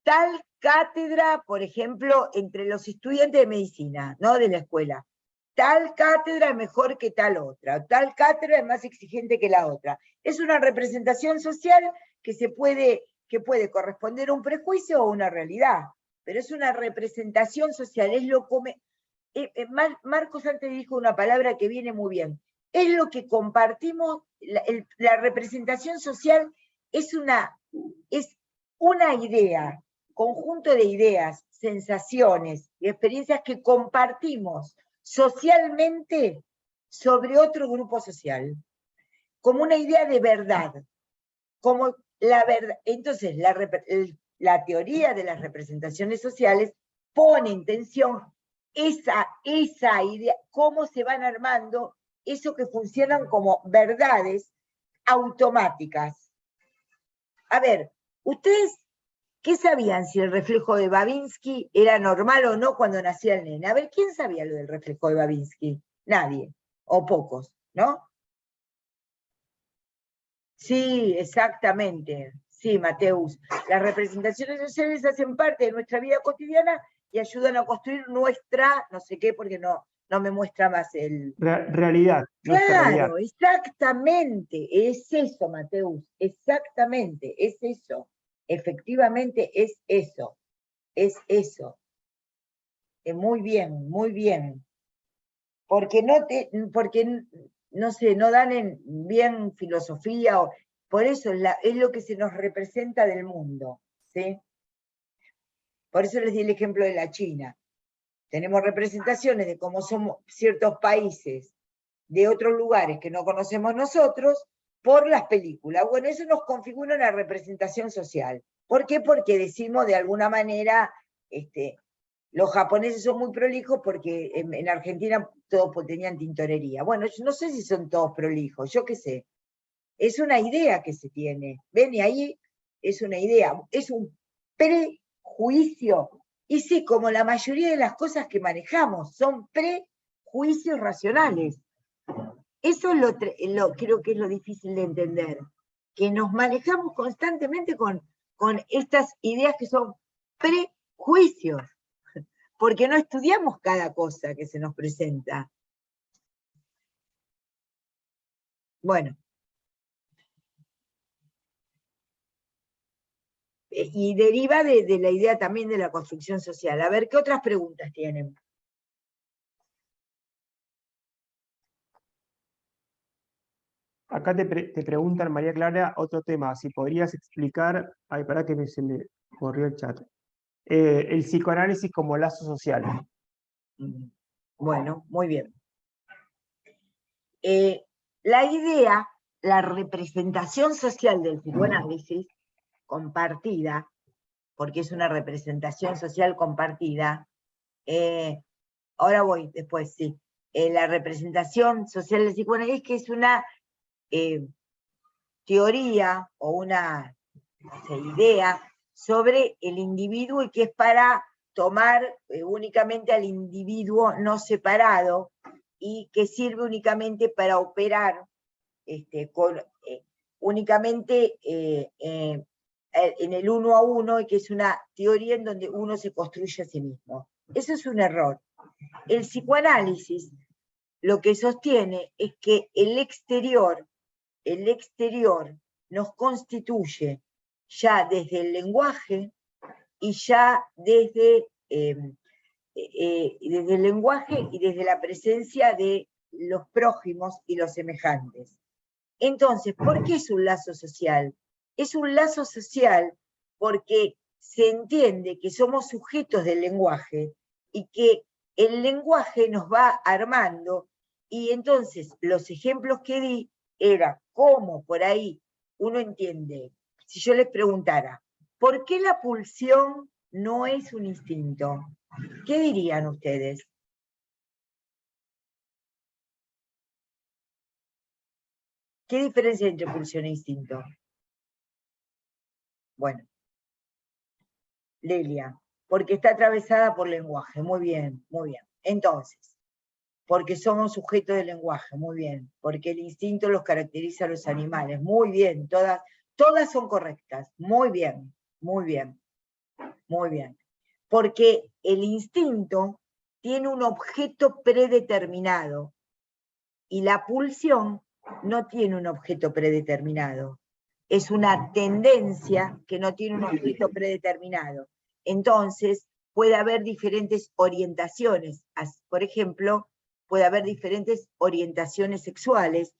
Tal cátedra, por ejemplo, entre los estudiantes de medicina, ¿no? De la escuela, tal cátedra es mejor que tal otra, tal cátedra es más exigente que la otra. Es una representación social que puede corresponder a un prejuicio o a una realidad, pero es una representación social, Marcos antes dijo una palabra que viene muy bien. Es lo que compartimos, la representación social es una idea, conjunto de ideas, sensaciones y experiencias que compartimos socialmente sobre otro grupo social, como una idea de verdad, como la verdad. Entonces, la teoría de las representaciones sociales pone en tensión esa idea, cómo se van armando eso que funcionan como verdades automáticas. A ver, ¿ustedes qué sabían si el reflejo de Babinski era normal o no cuando nacía el nene? A ver, ¿quién sabía lo del reflejo de Babinski? Nadie, o pocos, ¿no? Sí, exactamente. Sí, Mateus. Las representaciones sociales hacen parte de nuestra vida cotidiana y ayudan a construir nuestra, no sé qué, porque no me muestra más el... Realidad. Claro, exactamente, es eso, Mateus, exactamente, es eso. Efectivamente es eso, muy bien, muy bien. Porque no sé, no dan bien filosofía, por eso es lo que se nos representa del mundo, ¿sí? Por eso les di el ejemplo de la China. Tenemos representaciones de cómo somos ciertos países de otros lugares que no conocemos nosotros por las películas. Bueno, eso nos configura una representación social. ¿Por qué? Porque decimos de alguna manera, los japoneses son muy prolijos porque en Argentina todos tenían tintorería. Bueno, yo no sé si son todos prolijos, yo qué sé. Es una idea que se tiene. Ven, y ahí es una idea, es un prejuicio. Y sí, como la mayoría de las cosas que manejamos, son prejuicios racionales. Eso creo que es lo difícil de entender, que nos manejamos constantemente con estas ideas que son prejuicios, porque no estudiamos cada cosa que se nos presenta. Bueno. Y deriva de la idea también de la construcción social. A ver, ¿qué otras preguntas tienen? Acá te preguntan, María Clara, otro tema. Si podrías explicar... Ay, para que se me corrió el chat. El psicoanálisis como lazo social. Bueno, muy bien. La idea, la representación social del psicoanálisis, compartida, porque es una representación social compartida, ahora voy, después sí, la representación social del psicoanálisis, que es una teoría o una idea sobre el individuo y que es para tomar únicamente al individuo no separado y que sirve únicamente para operar únicamente en el uno a uno, y que es una teoría en donde uno se construye a sí mismo. Eso es un error. El psicoanálisis lo que sostiene es que el exterior nos constituye ya desde el lenguaje y ya desde el lenguaje y desde la presencia de los prójimos y los semejantes. Entonces, ¿por qué es un lazo social? Es un lazo social porque se entiende que somos sujetos del lenguaje y que el lenguaje nos va armando, y entonces los ejemplos que di era cómo por ahí uno entiende. Si yo les preguntara, ¿por qué la pulsión no es un instinto? ¿Qué dirían ustedes? ¿Qué diferencia hay entre pulsión e instinto? Bueno, Lelia, porque está atravesada por lenguaje. Muy bien, muy bien. Entonces, porque somos sujetos del lenguaje. Muy bien. Porque el instinto los caracteriza a los animales. Muy bien. Todas son correctas. Muy bien, muy bien, muy bien. Porque el instinto tiene un objeto predeterminado y la pulsión no tiene un objeto predeterminado. Es una tendencia que no tiene un objeto predeterminado. Entonces, puede haber diferentes orientaciones. Por ejemplo, puede haber diferentes orientaciones sexuales,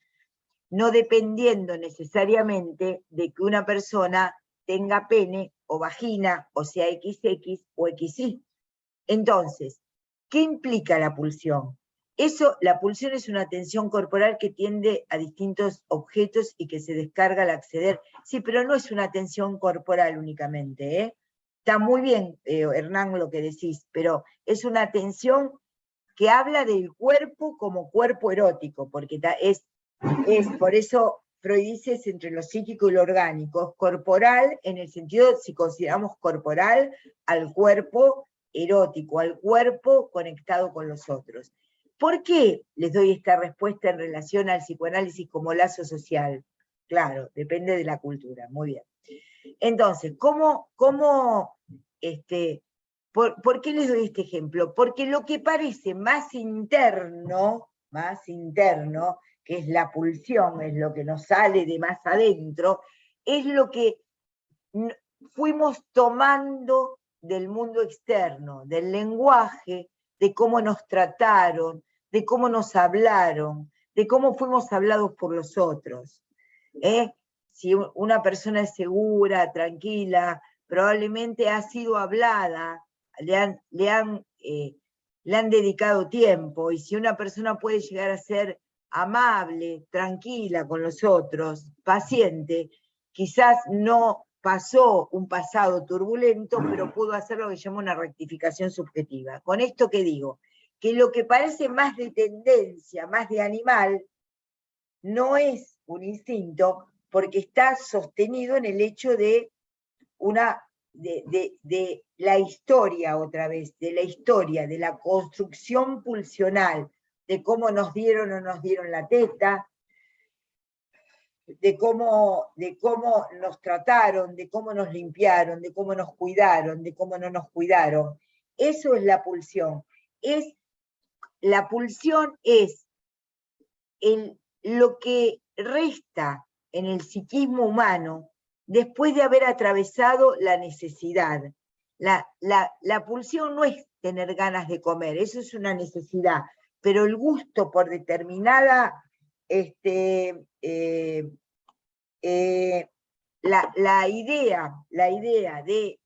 no dependiendo necesariamente de que una persona tenga pene o vagina, o sea XX o XY. Entonces, ¿qué implica la pulsión? La pulsión es una tensión corporal que tiende a distintos objetos y que se descarga al acceder. Sí, pero no es una tensión corporal únicamente, ¿eh? Está muy bien, Hernán, lo que decís, pero es una tensión que habla del cuerpo como cuerpo erótico, porque es por eso Freud dice es entre lo psíquico y lo orgánico, corporal en el sentido, si consideramos corporal, al cuerpo erótico, al cuerpo conectado con los otros. ¿Por qué les doy esta respuesta en relación al psicoanálisis como lazo social? Claro, depende de la cultura, muy bien. Entonces, ¿por qué les doy este ejemplo? Porque lo que parece más interno, que es la pulsión, es lo que nos sale de más adentro, es lo que fuimos tomando del mundo externo, del lenguaje, de cómo nos trataron, de cómo nos hablaron, de cómo fuimos hablados por los otros. Si una persona es segura, tranquila, probablemente ha sido hablada, le han dedicado tiempo, y si una persona puede llegar a ser amable, tranquila con los otros, paciente, quizás no pasó un pasado turbulento, pero pudo hacer lo que llama una rectificación subjetiva. ¿Con esto qué digo? Que lo que parece más de tendencia, más de animal, no es un instinto, porque está sostenido en el hecho de la historia, otra vez, de la historia, de la construcción pulsional, de cómo nos dieron o nos dieron la teta, de cómo nos trataron, de cómo nos limpiaron, de cómo nos cuidaron, de cómo no nos cuidaron. Eso es la pulsión. La pulsión es lo que resta en el psiquismo humano después de haber atravesado la necesidad. La pulsión no es tener ganas de comer, eso es una necesidad, pero el gusto por determinada la idea de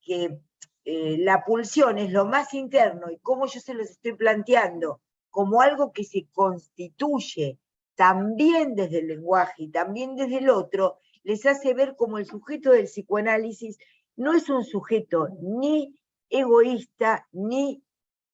que la pulsión es lo más interno, y cómo yo se los estoy planteando como algo que se constituye también desde el lenguaje y también desde el otro, les hace ver como el sujeto del psicoanálisis no es un sujeto ni egoísta, ni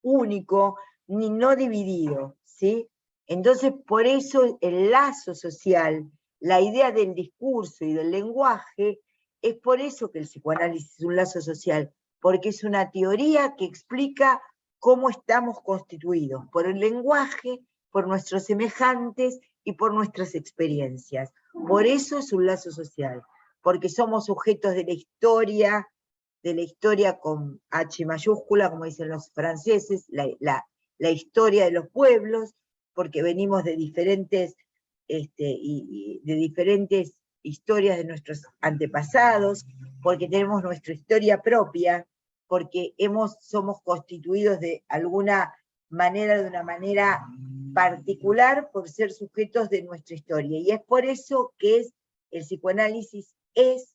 único, ni no dividido, ¿sí? Entonces, por eso el lazo social, la idea del discurso y del lenguaje, es por eso que el psicoanálisis es un lazo social, porque es una teoría que explica cómo estamos constituidos, por el lenguaje, por nuestros semejantes y por nuestras experiencias. Por eso es un lazo social, porque somos sujetos de la historia con H mayúscula, como dicen los franceses, la historia de los pueblos, porque venimos de diferentes historias de nuestros antepasados, porque tenemos nuestra historia propia, porque somos constituidos de alguna manera, de una manera particular, por ser sujetos de nuestra historia. Y es por eso que el psicoanálisis es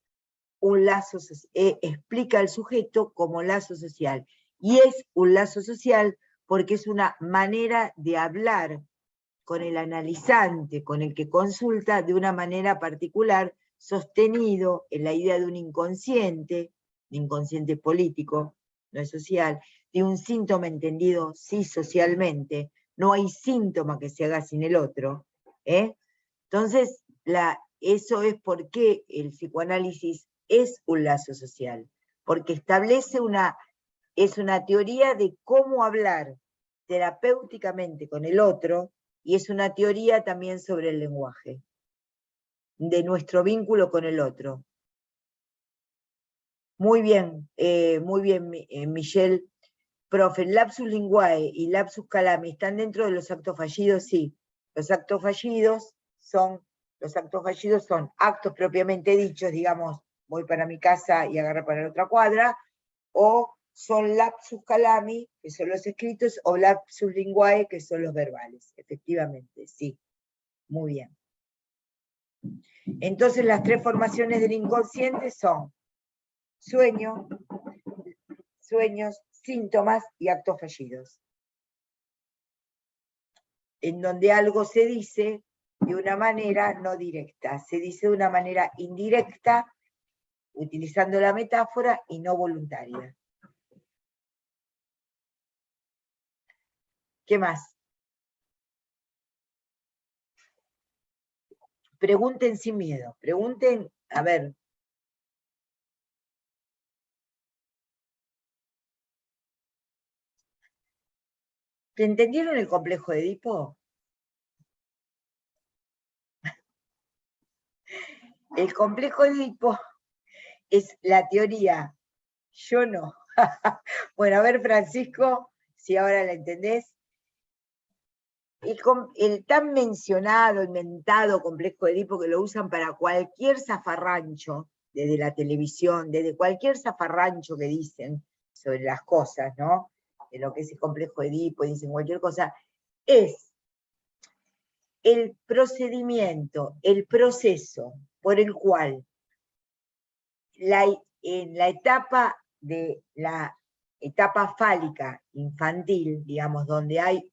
un lazo, explica al sujeto como lazo social. Y es un lazo social porque es una manera de hablar con el analizante, con el que consulta, de una manera particular, sostenido en la idea de un inconsciente político, no es social, de un síntoma entendido sí socialmente, no hay síntoma que se haga sin el otro. Entonces, eso es por qué el psicoanálisis es un lazo social, porque establece es una teoría de cómo hablar terapéuticamente con el otro, y es una teoría también sobre el lenguaje, de nuestro vínculo con el otro. Muy bien, Michelle. Profe, lapsus linguae y lapsus calami, ¿están dentro de los actos fallidos? Sí. Los actos fallidos son actos propiamente dichos, digamos, voy para mi casa y agarro para la otra cuadra, o son lapsus calami, que son los escritos, o lapsus linguae, que son los verbales. Efectivamente, sí. Muy bien. Entonces las tres formaciones del inconsciente son sueños, síntomas y actos fallidos. En donde algo se dice de una manera no directa, se dice de una manera indirecta, utilizando la metáfora y no voluntaria. ¿Qué más? Pregunten sin miedo, pregunten, a ver. ¿Te entendieron el complejo de Edipo? El complejo de Edipo es la teoría, yo no. Bueno, a ver, Francisco, si ahora la entendés. El tan mencionado, inventado complejo de Edipo, que lo usan para cualquier zafarrancho, desde la televisión, desde cualquier zafarrancho que dicen sobre las cosas, ¿no? De lo que es el complejo de Edipo, dicen cualquier cosa, es el procedimiento, el proceso por el cual en la etapa de la etapa fálica infantil, digamos, donde hay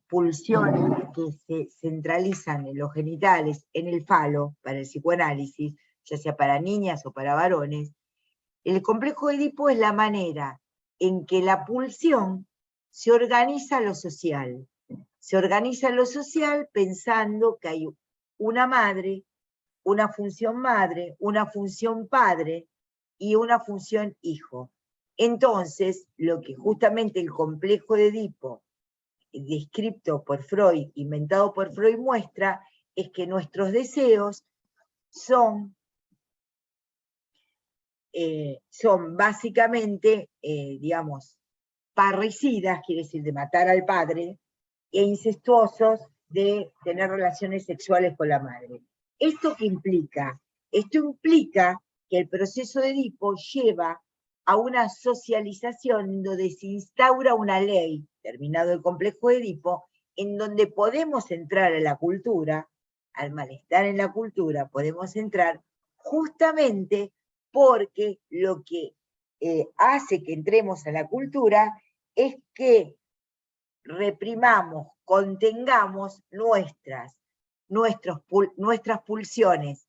pulsiones que se centralizan en los genitales, en el falo, para el psicoanálisis, ya sea para niñas o para varones, el complejo de Edipo es la manera en que la pulsión se organiza a lo social. Se organiza lo social pensando que hay una madre, una función padre y una función hijo. Entonces, lo que justamente el complejo de Edipo, descrito por Freud, inventado por Freud, muestra, es que nuestros deseos son básicamente, digamos, parricidas, quiere decir de matar al padre, e incestuosos de tener relaciones sexuales con la madre. ¿Esto qué implica? Esto implica que el proceso de Edipo lleva a una socialización donde se instaura una ley, terminado el complejo de Edipo, en donde podemos entrar a la cultura, al malestar en la cultura, podemos entrar justamente porque lo que hace que entremos a la cultura es que reprimamos, contengamos nuestras pulsiones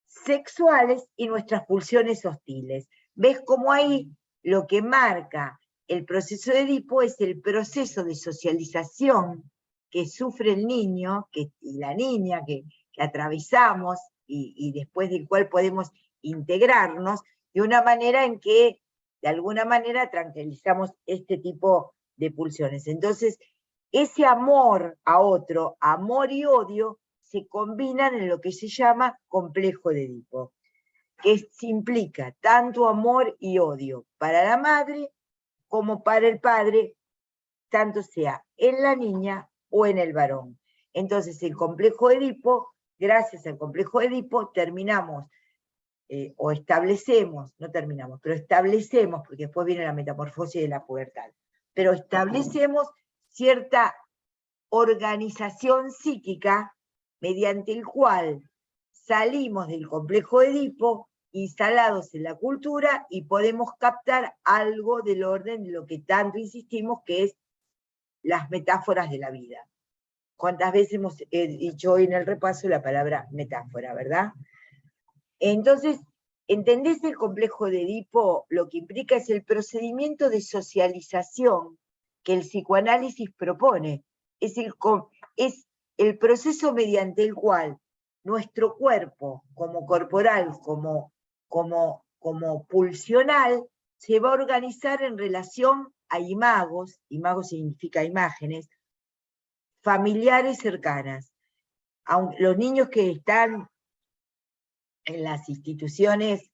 sexuales y nuestras pulsiones hostiles. ¿Ves cómo ahí lo que marca el proceso de Edipo es el proceso de socialización que sufre el niño y la niña que atravesamos y después del cual podemos integrarnos de una manera en que de alguna manera tranquilizamos este tipo de pulsiones? Entonces, ese amor a otro, amor y odio, se combinan en lo que se llama complejo de Edipo, que implica tanto amor y odio para la madre como para el padre, tanto sea en la niña o en el varón. Entonces, el complejo de Edipo, gracias al complejo de Edipo, terminamos, o establecemos, no terminamos, pero establecemos, porque después viene la metamorfosis de la pubertad, pero establecemos cierta organización psíquica mediante el cual salimos del complejo de Edipo, instalados en la cultura, y podemos captar algo del orden de lo que tanto insistimos, que es las metáforas de la vida. ¿Cuántas veces hemos dicho hoy en el repaso la palabra metáfora, verdad? Entonces, ¿entendés el complejo de Edipo? Lo que implica es el procedimiento de socialización que el psicoanálisis propone. Es el proceso mediante el cual nuestro cuerpo, como corporal, como pulsional, se va a organizar en relación a imagos significa imágenes, familiares cercanas. Los niños que están en las instituciones,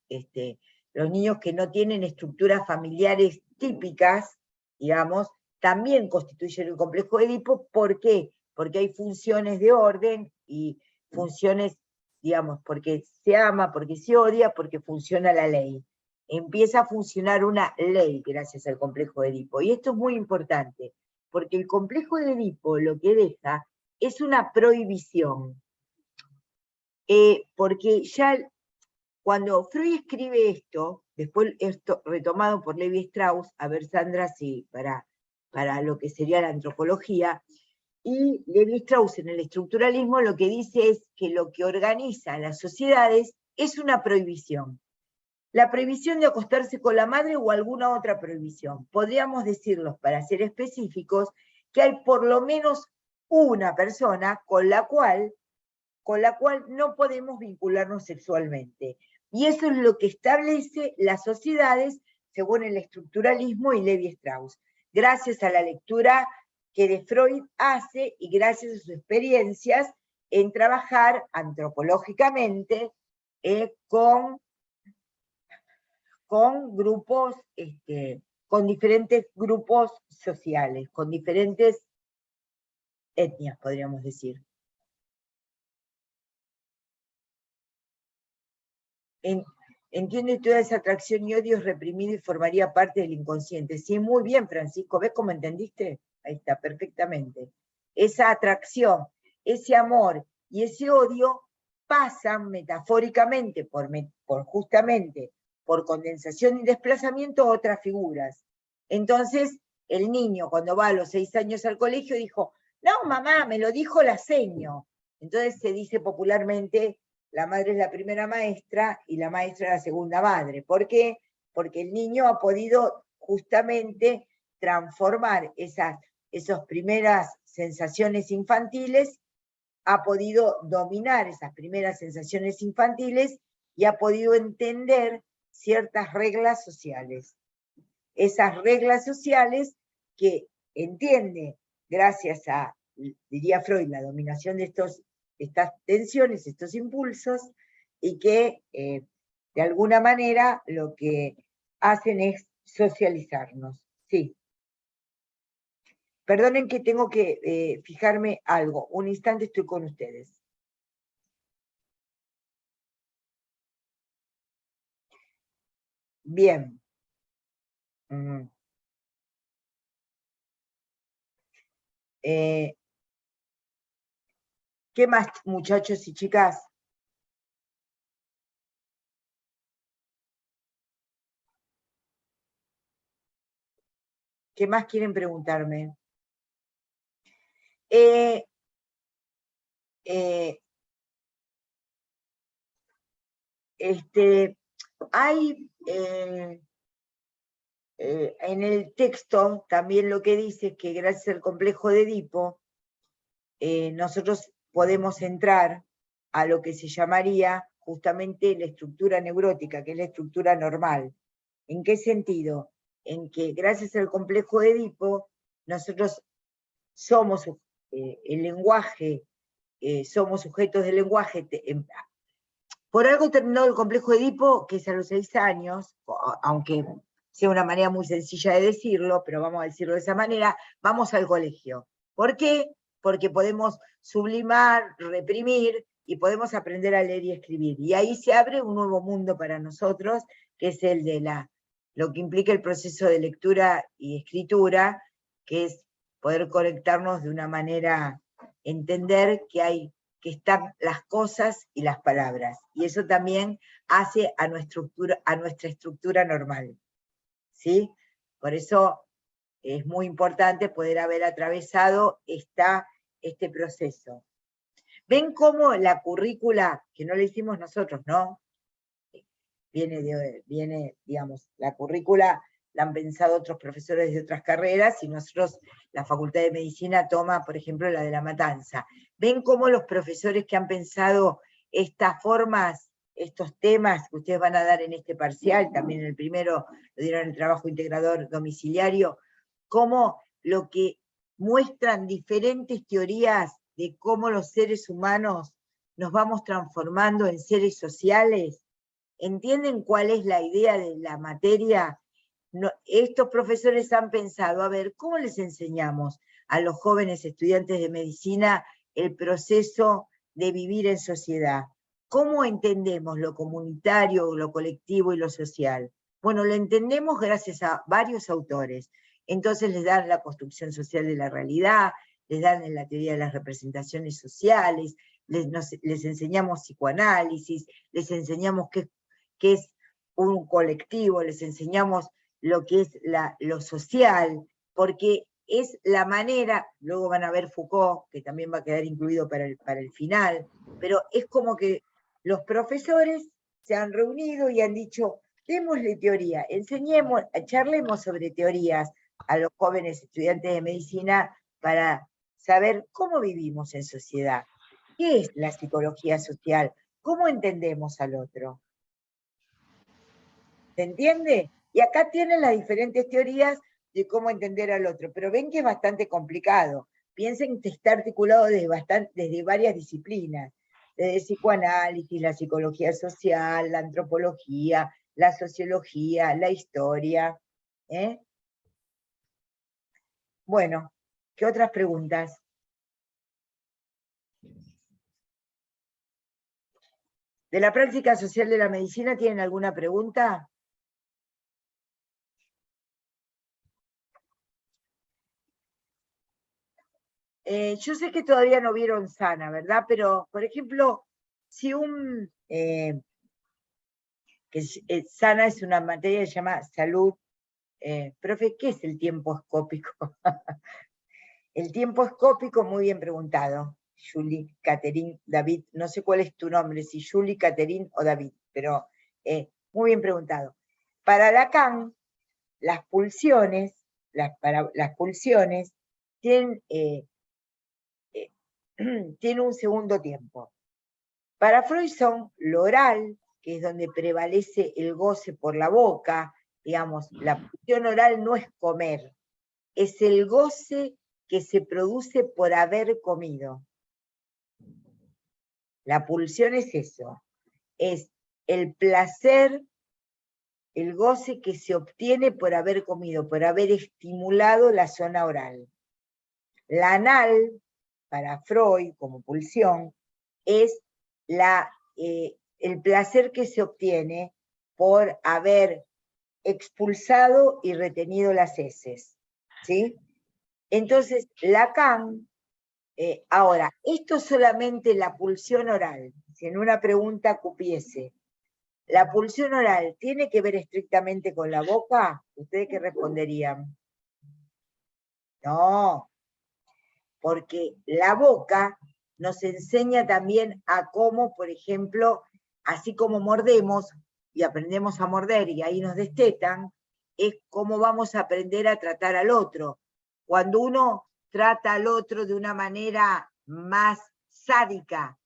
los niños que no tienen estructuras familiares típicas, digamos, también constituyen el complejo de Edipo. ¿Por qué? Porque hay funciones de orden y funciones, digamos, porque se ama, porque se odia, porque funciona la ley. empieza a funcionar una ley gracias al complejo de Edipo. Y esto es muy importante, porque el complejo de Edipo lo que deja es una prohibición. Porque ya cuando Freud escribe esto, después esto retomado por Levi Strauss, a ver Sandra, sí, para lo que sería la antropología, y Levi Strauss en el estructuralismo lo que dice es que lo que organiza las sociedades es una prohibición. La prohibición de acostarse con la madre o alguna otra prohibición. Podríamos decirlos, para ser específicos, que hay por lo menos una persona con la cual no podemos vincularnos sexualmente. Y eso es lo que establece las sociedades según el estructuralismo y Levi Strauss. Gracias a la lectura que de Freud hace y gracias a sus experiencias en trabajar antropológicamente con grupos, con diferentes grupos sociales, con diferentes etnias, podríamos decir. Entiende toda esa atracción y odio es reprimido y formaría parte del inconsciente. Sí, muy bien, Francisco, ¿ves cómo entendiste? Ahí está, perfectamente. Esa atracción, ese amor y ese odio pasan metafóricamente, justamente por condensación y desplazamiento, a otras figuras. Entonces, el niño, cuando va a los 6 años al colegio, dijo, no, mamá, me lo dijo la seño. Entonces se dice popularmente, la madre es la primera maestra y la maestra la segunda madre. ¿Por qué? Porque el niño ha podido justamente transformar esas primeras sensaciones infantiles, ha podido dominar esas primeras sensaciones infantiles y ha podido entender ciertas reglas sociales. Esas reglas sociales que entiende gracias a, diría Freud, la dominación de estas tensiones, estos impulsos, y que de alguna manera lo que hacen es socializarnos. Sí. Perdonen que tengo que fijarme algo. Un instante, estoy con ustedes. Bien. ¿Qué más, muchachos y chicas? ¿Qué más quieren preguntarme? Hay en el texto también lo que dice es que gracias al complejo de Edipo, nosotros podemos entrar a lo que se llamaría justamente la estructura neurótica, que es la estructura normal. ¿En qué sentido? En que gracias al complejo de Edipo, nosotros somos el lenguaje, somos sujetos del lenguaje. Por algo terminó el complejo de Edipo, que es a los 6 años, aunque sea una manera muy sencilla de decirlo, pero vamos a decirlo de esa manera, vamos al colegio. ¿Por qué? Porque podemos sublimar, reprimir, y podemos aprender a leer y escribir. Y ahí se abre un nuevo mundo para nosotros, que es el de lo que implica el proceso de lectura y escritura, que es poder conectarnos de una manera, entender que están las cosas y las palabras. Y eso también hace a nuestra estructura normal. ¿Sí? Por eso es muy importante poder haber atravesado este proceso. ¿Ven cómo la currícula, que no la hicimos nosotros, ¿no? Viene, digamos, la currícula la han pensado otros profesores de otras carreras, y nosotros, la Facultad de Medicina toma, por ejemplo, la de La Matanza. ¿Ven cómo los profesores que han pensado estas formas, estos temas que ustedes van a dar en este parcial, también en el primero lo dieron en el trabajo integrador domiciliario, cómo lo que muestran diferentes teorías de cómo los seres humanos nos vamos transformando en seres sociales? ¿Entienden cuál es la idea de la materia? No, estos profesores han pensado, a ver, ¿cómo les enseñamos a los jóvenes estudiantes de medicina el proceso de vivir en sociedad? ¿Cómo entendemos lo comunitario, lo colectivo y lo social? Bueno, lo entendemos gracias a varios autores. Entonces les dan la construcción social de la realidad, les dan en la teoría de las representaciones sociales, les enseñamos psicoanálisis, les enseñamos qué es un colectivo, les enseñamos lo que es lo social, porque es la manera, luego van a ver Foucault, que también va a quedar incluido para el final, pero es como que los profesores se han reunido y han dicho, démosle teoría, charlemos sobre teorías a los jóvenes estudiantes de medicina para saber cómo vivimos en sociedad, qué es la psicología social, cómo entendemos al otro. ¿Se entiende? Y acá tienen las diferentes teorías de cómo entender al otro, pero ven que es bastante complicado. Piensen que está articulado desde varias disciplinas, desde el psicoanálisis, la psicología social, la antropología, la sociología, la historia. Bueno, ¿qué otras preguntas? ¿De la práctica social de la medicina tienen alguna pregunta? Yo sé que todavía no vieron Sana, ¿verdad? Pero, por ejemplo, si Sana es una materia que se llama salud. Profe, ¿qué es el tiempo escópico? El tiempo escópico, muy bien preguntado. Julie, Catherine, David, no sé cuál es tu nombre, si Julie, Catherine o David, pero muy bien preguntado. Para Lacan, las pulsiones tienen un segundo tiempo. Para Freud son lo oral, que es donde prevalece el goce por la boca, digamos, la pulsión oral no es comer, es el goce que se produce por haber comido. La pulsión es eso, es el placer, el goce que se obtiene por haber comido, por haber estimulado la zona oral. La anal, para Freud, como pulsión, es el placer que se obtiene por haber expulsado y retenido las heces, ¿sí? Entonces, Lacan, ahora, esto es solamente la pulsión oral, si en una pregunta cupiese, ¿la pulsión oral tiene que ver estrictamente con la boca? ¿Ustedes qué responderían? No, porque la boca nos enseña también a cómo, por ejemplo, así como mordemos y aprendemos a morder y ahí nos destetan, es cómo vamos a aprender a tratar al otro. Cuando uno trata al otro de una manera más sádica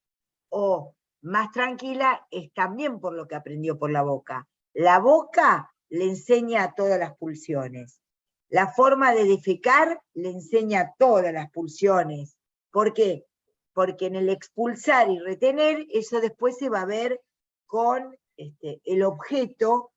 o más tranquila, es también por lo que aprendió por la boca. La boca le enseña a todas las pulsiones. La forma de defecar le enseña todas las pulsiones. ¿Por qué? Porque en el expulsar y retener, eso después se va a ver con el objeto,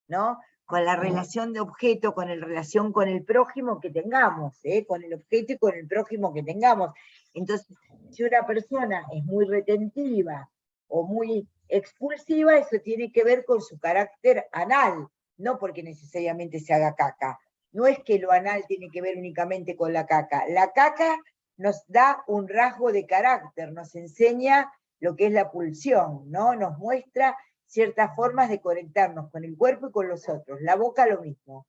¿no? Con la relación de objeto, con la relación con el prójimo que tengamos, con el objeto y con el prójimo que tengamos. Entonces, si una persona es muy retentiva o muy expulsiva, eso tiene que ver con su carácter anal, no porque necesariamente se haga caca. No es que lo anal tiene que ver únicamente con la caca. La caca nos da un rasgo de carácter, nos enseña lo que es la pulsión, ¿no? Nos muestra ciertas formas de conectarnos con el cuerpo y con los otros. La boca lo mismo.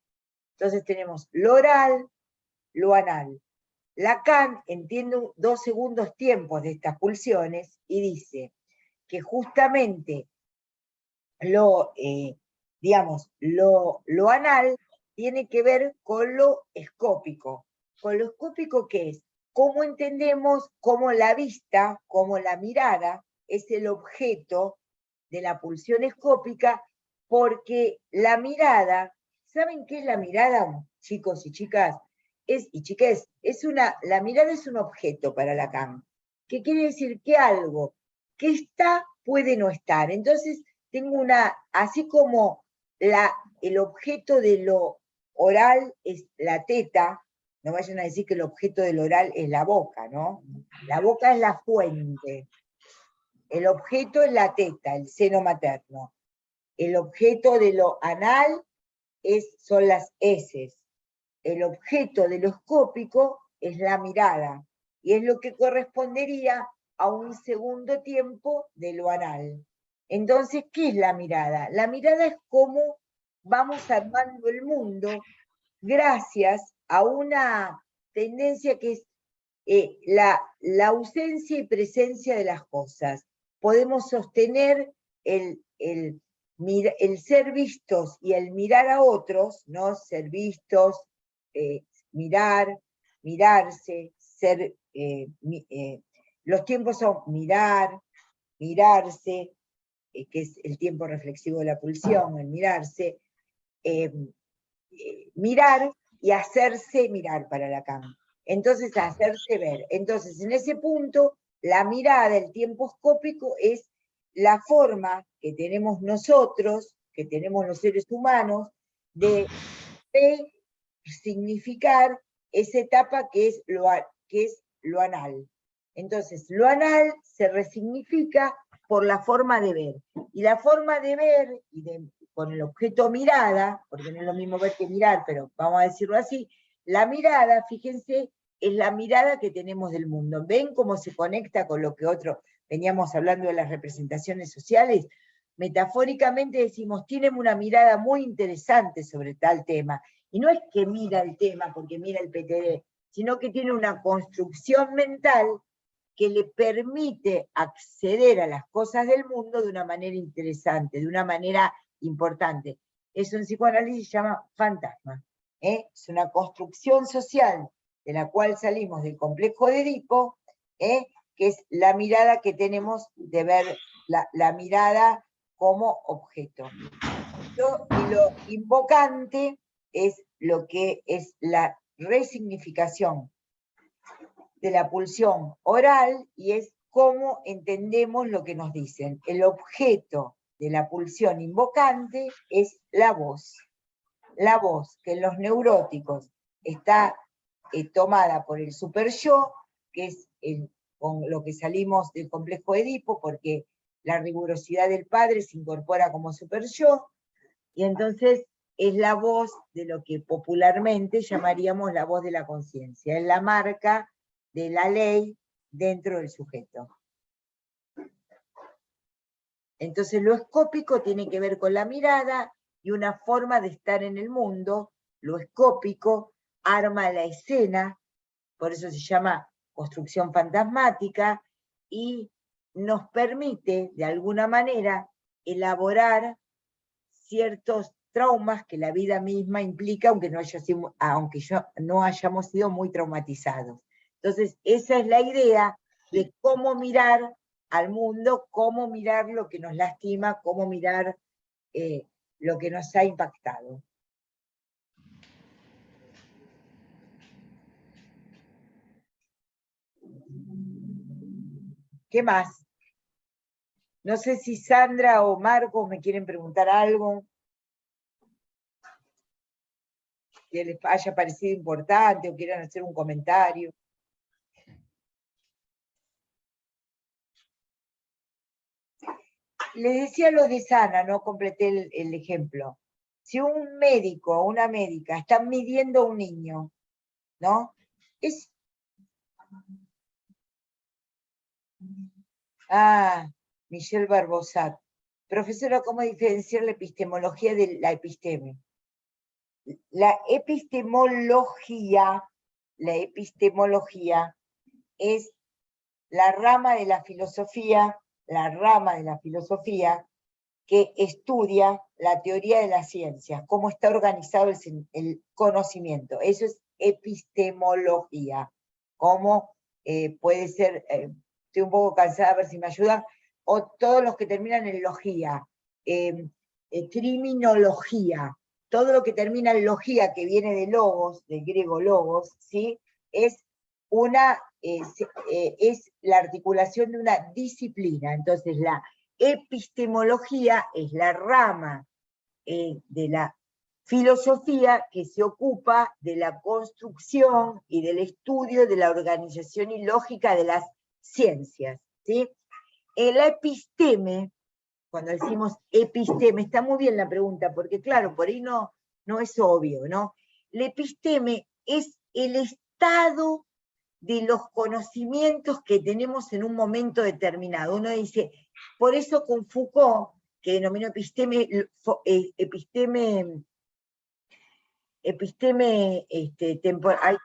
Entonces tenemos lo oral, lo anal. Lacan entiende 2 segundos tiempos de estas pulsiones y dice que justamente lo anal tiene que ver con lo escópico. ¿Con lo escópico qué es? ¿Cómo entendemos cómo la vista, cómo la mirada es el objeto de la pulsión escópica? Porque la mirada, ¿saben qué es la mirada, chicos y chicas? La mirada es un objeto para Lacan. ¿Qué quiere decir? Que algo que está puede no estar. Entonces, tengo así como el objeto de lo oral es la teta, no vayan a decir que el objeto del oral es la boca, ¿no? La boca es la fuente. El objeto es la teta, el seno materno. El objeto de lo anal son las heces. El objeto de lo escópico es la mirada, y es lo que correspondería a un segundo tiempo de lo anal. Entonces, ¿qué es la mirada? La mirada es cómo vamos armando el mundo gracias a una tendencia que es la ausencia y presencia de las cosas. Podemos sostener el ser vistos y el mirar a otros, ¿no? Ser vistos, mirar, mirarse, ser... los tiempos son mirar, mirarse, que es el tiempo reflexivo de la pulsión, el mirarse, mirar y hacerse mirar para Lacan. Entonces, hacerse ver. Entonces, en ese punto, la mirada, el tiempo escópico, es la forma que tenemos nosotros, que tenemos los seres humanos, de significar esa etapa que es lo anal. Entonces, lo anal se resignifica por la forma de ver. Y la forma de ver, con el objeto mirada, porque no es lo mismo ver que mirar, pero vamos a decirlo así, la mirada, fíjense, es la mirada que tenemos del mundo. ¿Ven cómo se conecta con lo que veníamos hablando de las representaciones sociales? Metafóricamente decimos, tienen una mirada muy interesante sobre tal tema. Y no es que mira el tema porque mira el PTD, sino que tiene una construcción mental que le permite acceder a las cosas del mundo de una manera interesante, de una manera importante. Eso en psicoanálisis se llama fantasma. Es una construcción social de la cual salimos del complejo de Edipo, que es la mirada que tenemos de ver la mirada como objeto. Y lo invocante es lo que es la resignificación de la pulsión oral, y es cómo entendemos lo que nos dicen. El objeto de la pulsión invocante es la voz. La voz, que en los neuróticos está tomada por el superyo, que es con lo que salimos del complejo de Edipo, porque la rigurosidad del padre se incorpora como superyo, y entonces es la voz de lo que popularmente llamaríamos la voz de la conciencia, es la marca de la ley dentro del sujeto. Entonces lo escópico tiene que ver con la mirada y una forma de estar en el mundo. Lo escópico arma la escena, por eso se llama construcción fantasmática, y nos permite, de alguna manera, elaborar ciertos traumas que la vida misma implica, aunque no hayamos sido muy traumatizados. Entonces, esa es la idea de cómo mirar al mundo, cómo mirar lo que nos lastima, cómo mirar lo que nos ha impactado. ¿Qué más? No sé si Sandra o Marcos me quieren preguntar algo que les haya parecido importante o quieran hacer un comentario. Les decía lo de Sana, no completé el ejemplo. Si un médico o una médica están midiendo a un niño, ¿no? Michelle Barbosat. Profesora, ¿cómo diferenciar la epistemología de la episteme? La epistemología es la rama de la filosofía que estudia la teoría de las ciencias, cómo está organizado el conocimiento. Eso es epistemología. Cómo puede ser, estoy un poco cansada, a ver si me ayudan, o todos los que terminan en logía, criminología, todo lo que termina en logía, que viene de logos, del griego logos, ¿sí? Es la articulación de una disciplina. Entonces la epistemología es la rama de la filosofía que se ocupa de la construcción y del estudio de la organización y lógica de las ciencias, ¿sí? La episteme, cuando decimos episteme, está muy bien la pregunta, porque claro, por ahí no es obvio, ¿no? El episteme es el estado de los conocimientos que tenemos en un momento determinado. Uno dice, por eso con Foucault, que denominó episteme temporal,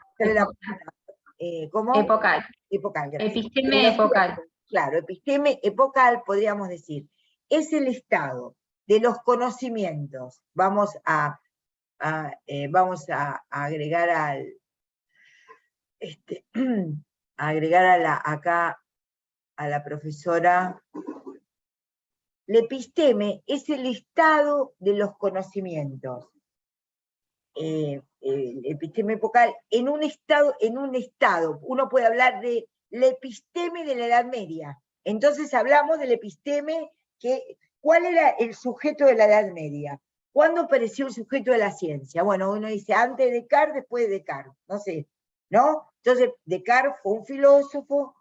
¿cómo? Epocal. Epocal, gracias. Episteme epocal. Claro, episteme epocal, podríamos decir, es el estado de los conocimientos. Vamos a agregar acá a la profesora. El episteme es el estado de los conocimientos. El episteme epocal en un estado, uno puede hablar de la episteme de la Edad Media. Entonces hablamos del episteme, ¿cuál era el sujeto de la Edad Media? ¿Cuándo apareció el sujeto de la ciencia? Bueno, uno dice antes de Descartes, después de Descartes, no sé, ¿no? Entonces, Descartes fue un filósofo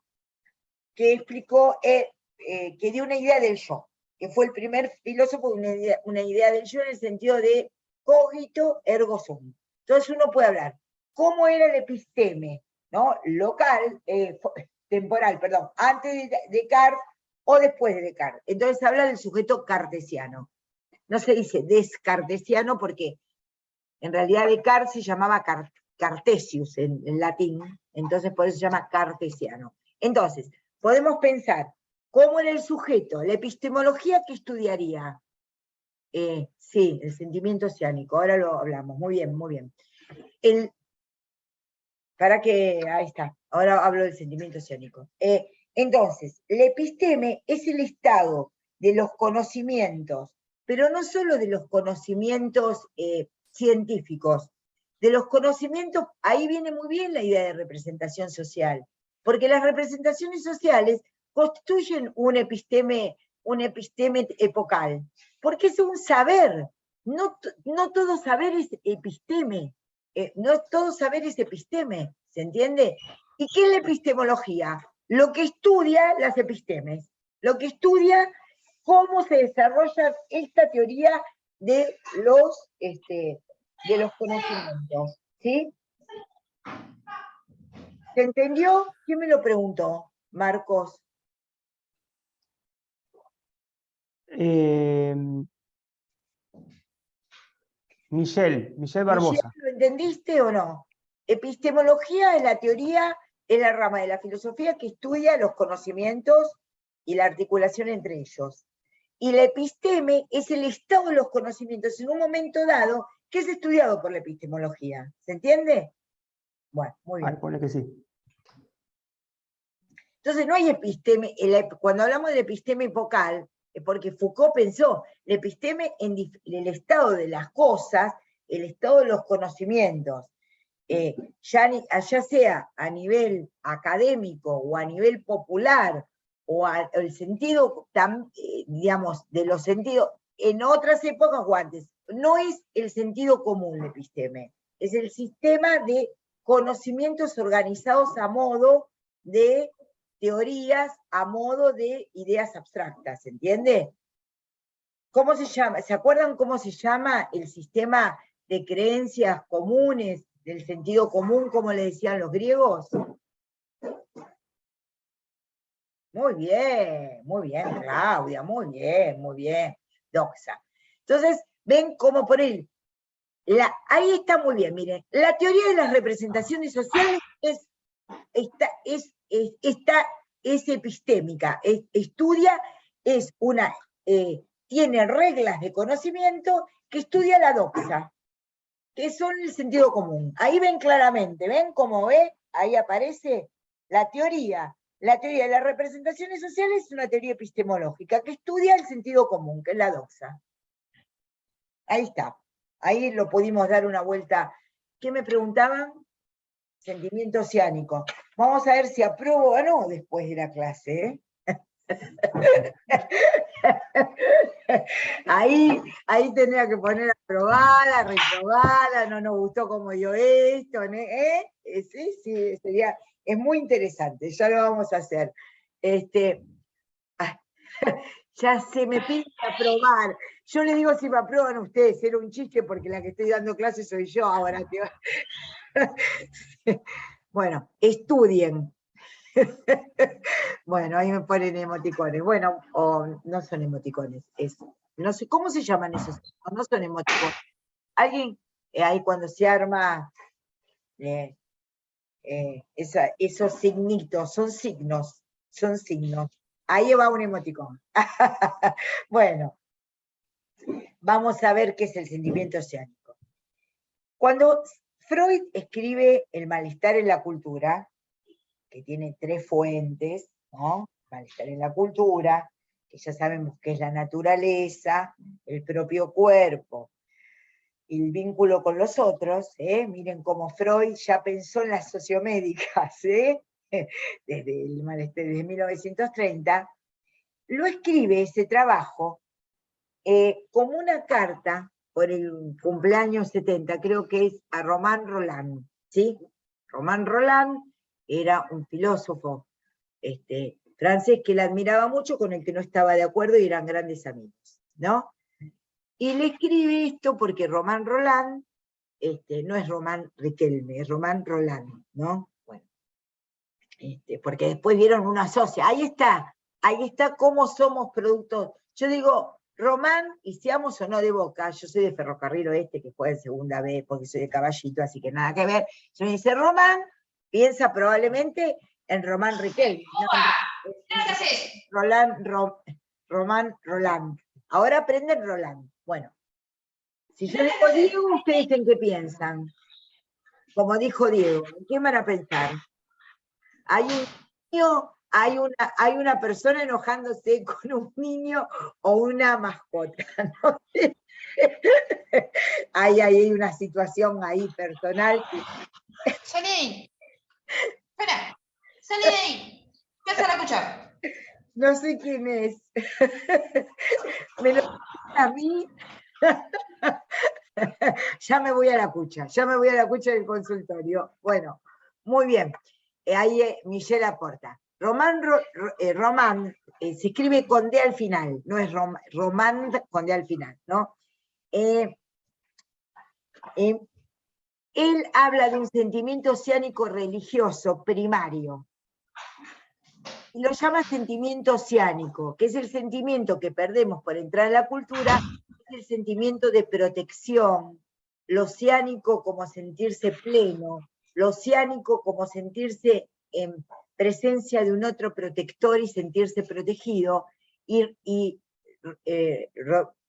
que explicó, que dio una idea del yo, que fue el primer filósofo de una idea del yo en el sentido de cogito ergo sum. Entonces uno puede hablar, ¿cómo era el episteme? ¿No? Local, temporal, perdón, antes de Descartes o después de Descartes. Entonces habla del sujeto cartesiano. No se dice descartesiano porque en realidad Descartes se llamaba Cartesius en latín, entonces por eso se llama cartesiano. Entonces, podemos pensar, ¿cómo era el sujeto? La epistemología que estudiaría. Sí, el sentimiento oceánico, ahora lo hablamos, muy bien, muy bien. Ahí está, ahora hablo del sentimiento oceánico. Entonces, el episteme es el estado de los conocimientos, pero no solo de los conocimientos científicos, de los conocimientos, ahí viene muy bien la idea de representación social, porque las representaciones sociales constituyen un episteme epocal, porque es un saber, no todo saber es episteme, no todo saber es episteme, ¿se entiende? ¿Y qué es la epistemología? Lo que estudia las epistemes, lo que estudia cómo se desarrolla esta teoría de los conocimientos, ¿sí? ¿Se entendió? ¿Quién me lo preguntó? Marcos. Michelle Barbosa. ¿Lo entendiste o no? Epistemología es la teoría, es la rama de la filosofía que estudia los conocimientos y la articulación entre ellos. Y la episteme es el estado de los conocimientos en un momento dado que es estudiado por la epistemología. ¿Se entiende? Bueno, muy bien. Ahí pone que sí. Entonces no hay episteme, cuando hablamos de episteme epocal, porque Foucault pensó, el episteme en el estado de las cosas, el estado de los conocimientos, ya sea a nivel académico o a nivel popular, o el sentido, digamos, de los sentidos, en otras épocas o antes, no es el sentido común el episteme, es el sistema de conocimientos organizados a modo de teorías, a modo de ideas abstractas, ¿se entiende? ¿Cómo se llama? ¿Se acuerdan cómo se llama el sistema de creencias comunes, del sentido común, como le decían los griegos? Muy bien, Claudia, muy bien, Doxa. Entonces, ven cómo por él, ahí está muy bien, miren, la teoría de las representaciones sociales es epistémica, estudia, tiene reglas de conocimiento que estudia la doxa, que son el sentido común. Ahí ven claramente, ven cómo ahí aparece la teoría. La teoría de las representaciones sociales es una teoría epistemológica que estudia el sentido común, que es la doxa. Ahí está. Ahí lo pudimos dar una vuelta. ¿Qué me preguntaban? Sentimiento oceánico. Vamos a ver si apruebo o no después de la clase, Ahí tenía que poner aprobada, reprobada, no nos gustó cómo dio esto, Sí, es muy interesante, ya lo vamos a hacer. Ya se me pide aprobar. Yo les digo si me aprueban ustedes, era un chiste porque la que estoy dando clases soy yo ahora. Bueno, estudien. Bueno, ahí me ponen emoticones. Bueno, o no son emoticones. No sé, ¿cómo se llaman esos? No son emoticones. Alguien, ahí cuando se arma esos signitos, son signos. Ahí va un emoticón. Bueno, vamos a ver qué es el sentimiento oceánico. Cuando Freud escribe El malestar en la cultura, que tiene 3 fuentes, ¿no? Malestar en la cultura, que ya sabemos que es la naturaleza, el propio cuerpo, y el vínculo con los otros, miren cómo Freud ya pensó en las sociomédicas, desde 1930, lo escribe ese trabajo como una carta por el cumpleaños 70, creo que es a Romain Rolland, ¿sí? Romain Rolland era un filósofo francés que él admiraba mucho, con el que no estaba de acuerdo y eran grandes amigos, ¿no? Y le escribe esto porque Romain Rolland, no es Román Riquelme, es Romain Rolland, ¿no? Bueno, porque después vieron una socia, ahí está cómo somos productos. Yo digo, Román, y seamos o no de Boca, yo soy de Ferrocarril Oeste, que fue en segunda vez, porque soy de Caballito, así que nada que ver. Yo me dice Román, piensa probablemente en Román Riquelme, Román Rolland. Ahora aprenden Rolland. Bueno, si yo digo Diego, ¿ustedes en qué piensan? Como dijo Diego, ¿en qué van a pensar? Hay un niño, hay una persona enojándose con un niño o una mascota, no sé. Hay una situación ahí personal. Salí de ahí. Espera, salí de ahí. ¿Qué haces a la cucha? No sé quién es. Me lo a mí. Ya me voy a la cucha del consultorio. Bueno, muy bien. Ahí Michelle aporta. Román se escribe con D al final, no es Román con D al final, ¿no? Él habla de un sentimiento oceánico religioso primario. Y lo llama sentimiento oceánico, que es el sentimiento que perdemos por entrar en la cultura, es el sentimiento de protección, lo oceánico como sentirse pleno, lo oceánico como sentirse en presencia de un otro protector y sentirse protegido, y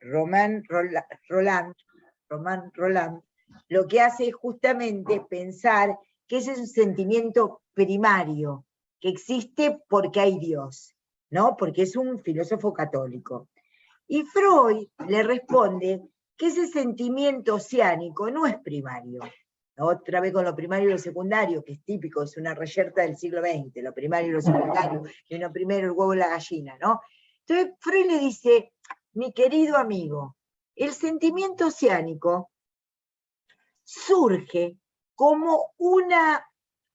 Romain Rolland lo que hace es justamente pensar que ese es un sentimiento primario, que existe porque hay Dios, ¿no? Porque es un filósofo católico. Y Freud le responde que ese sentimiento oceánico no es primario. Otra vez con lo primario y lo secundario, que es típico, es una reyerta del siglo XX, lo primario y lo secundario, y lo primero el huevo y la gallina, ¿no? Entonces Freud le dice, mi querido amigo, el sentimiento oceánico surge como una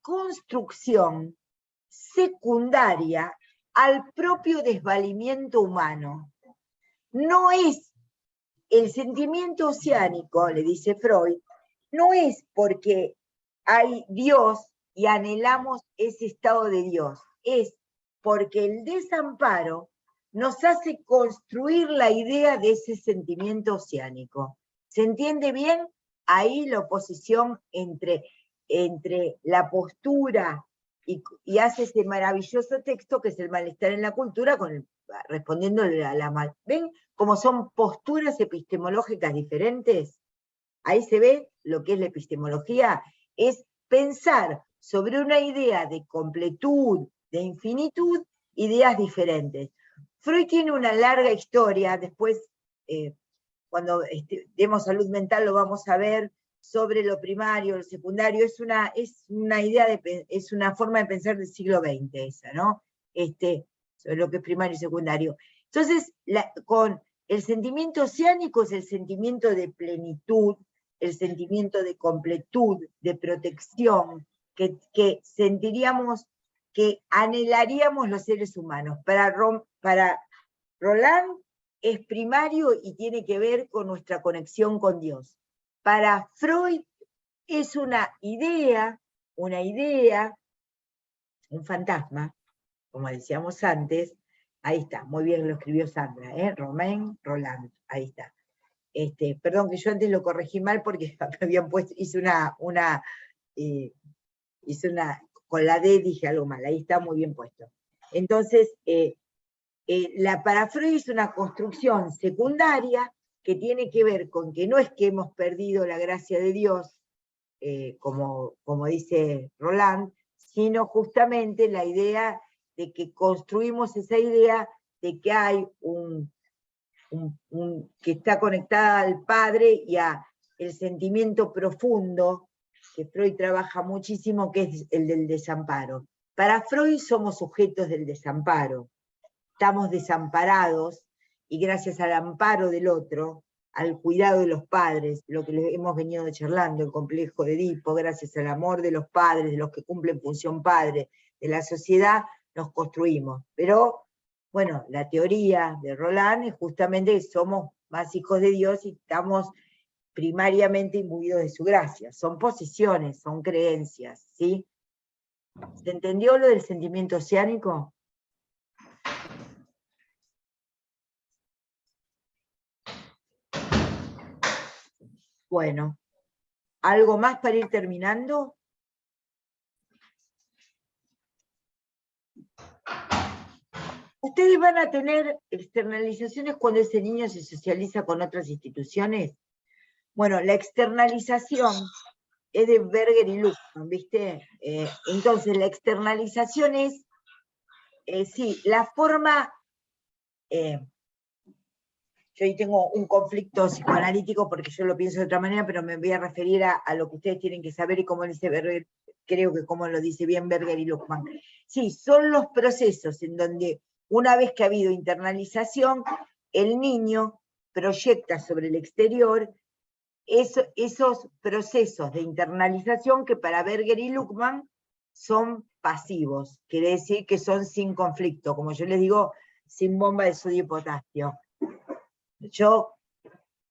construcción secundaria al propio desvalimiento humano. No es el sentimiento oceánico, le dice Freud, no es porque hay Dios y anhelamos ese estado de Dios, es porque el desamparo nos hace construir la idea de ese sentimiento oceánico. ¿Se entiende bien? Ahí la oposición entre la postura y hace ese maravilloso texto que es El malestar en la cultura, respondiéndole a la mal. ¿Ven cómo son posturas epistemológicas diferentes? Ahí se ve lo que es la epistemología, es pensar sobre una idea de completud, de infinitud, ideas diferentes. Freud tiene una larga historia, después cuando demos salud mental lo vamos a ver, sobre lo primario, lo secundario, es una idea, es una forma de pensar del siglo XX esa, ¿no? Sobre lo que es primario y secundario. Entonces, con el sentimiento oceánico es el sentimiento de plenitud, el sentimiento de completud, de protección, que sentiríamos, que anhelaríamos los seres humanos. Para Roland es primario y tiene que ver con nuestra conexión con Dios. Para Freud es una idea, un fantasma, como decíamos antes. Ahí está, muy bien lo escribió Sandra, Romain Roland, ahí está. Perdón que yo antes lo corregí mal porque me habían puesto, hice una, con la D dije algo mal, ahí está muy bien puesto. Entonces, para Freud es una construcción secundaria que tiene que ver con que no es que hemos perdido la gracia de Dios, como dice Roland, sino justamente la idea de que construimos esa idea de que hay que está conectada al Padre y a el sentimiento profundo, que Freud trabaja muchísimo, que es el del desamparo. Para Freud somos sujetos del desamparo, estamos desamparados, y gracias al amparo del otro, al cuidado de los padres, lo que hemos venido charlando, el complejo de Edipo, gracias al amor de los padres, de los que cumplen función padre, de la sociedad, nos construimos. Pero, bueno, la teoría de Roland es justamente que somos más hijos de Dios y estamos primariamente imbuidos de su gracia. Son posiciones, son creencias, ¿sí? ¿Se entendió lo del sentimiento oceánico? Bueno, ¿algo más para ir terminando? ¿Ustedes van a tener externalizaciones cuando ese niño se socializa con otras instituciones? Bueno, la externalización es de Berger y Luckmann, ¿viste? Entonces, la externalización es, sí, la forma... yo ahí tengo un conflicto psicoanalítico porque yo lo pienso de otra manera, pero me voy a referir a lo que ustedes tienen que saber y cómo dice Berger, creo que como lo dice bien Berger y Luckmann. Sí, son los procesos en donde una vez que ha habido internalización, el niño proyecta sobre el exterior esos procesos de internalización que para Berger y Luckmann son pasivos, quiere decir que son sin conflicto, como yo les digo, sin bomba de sodio y potasio.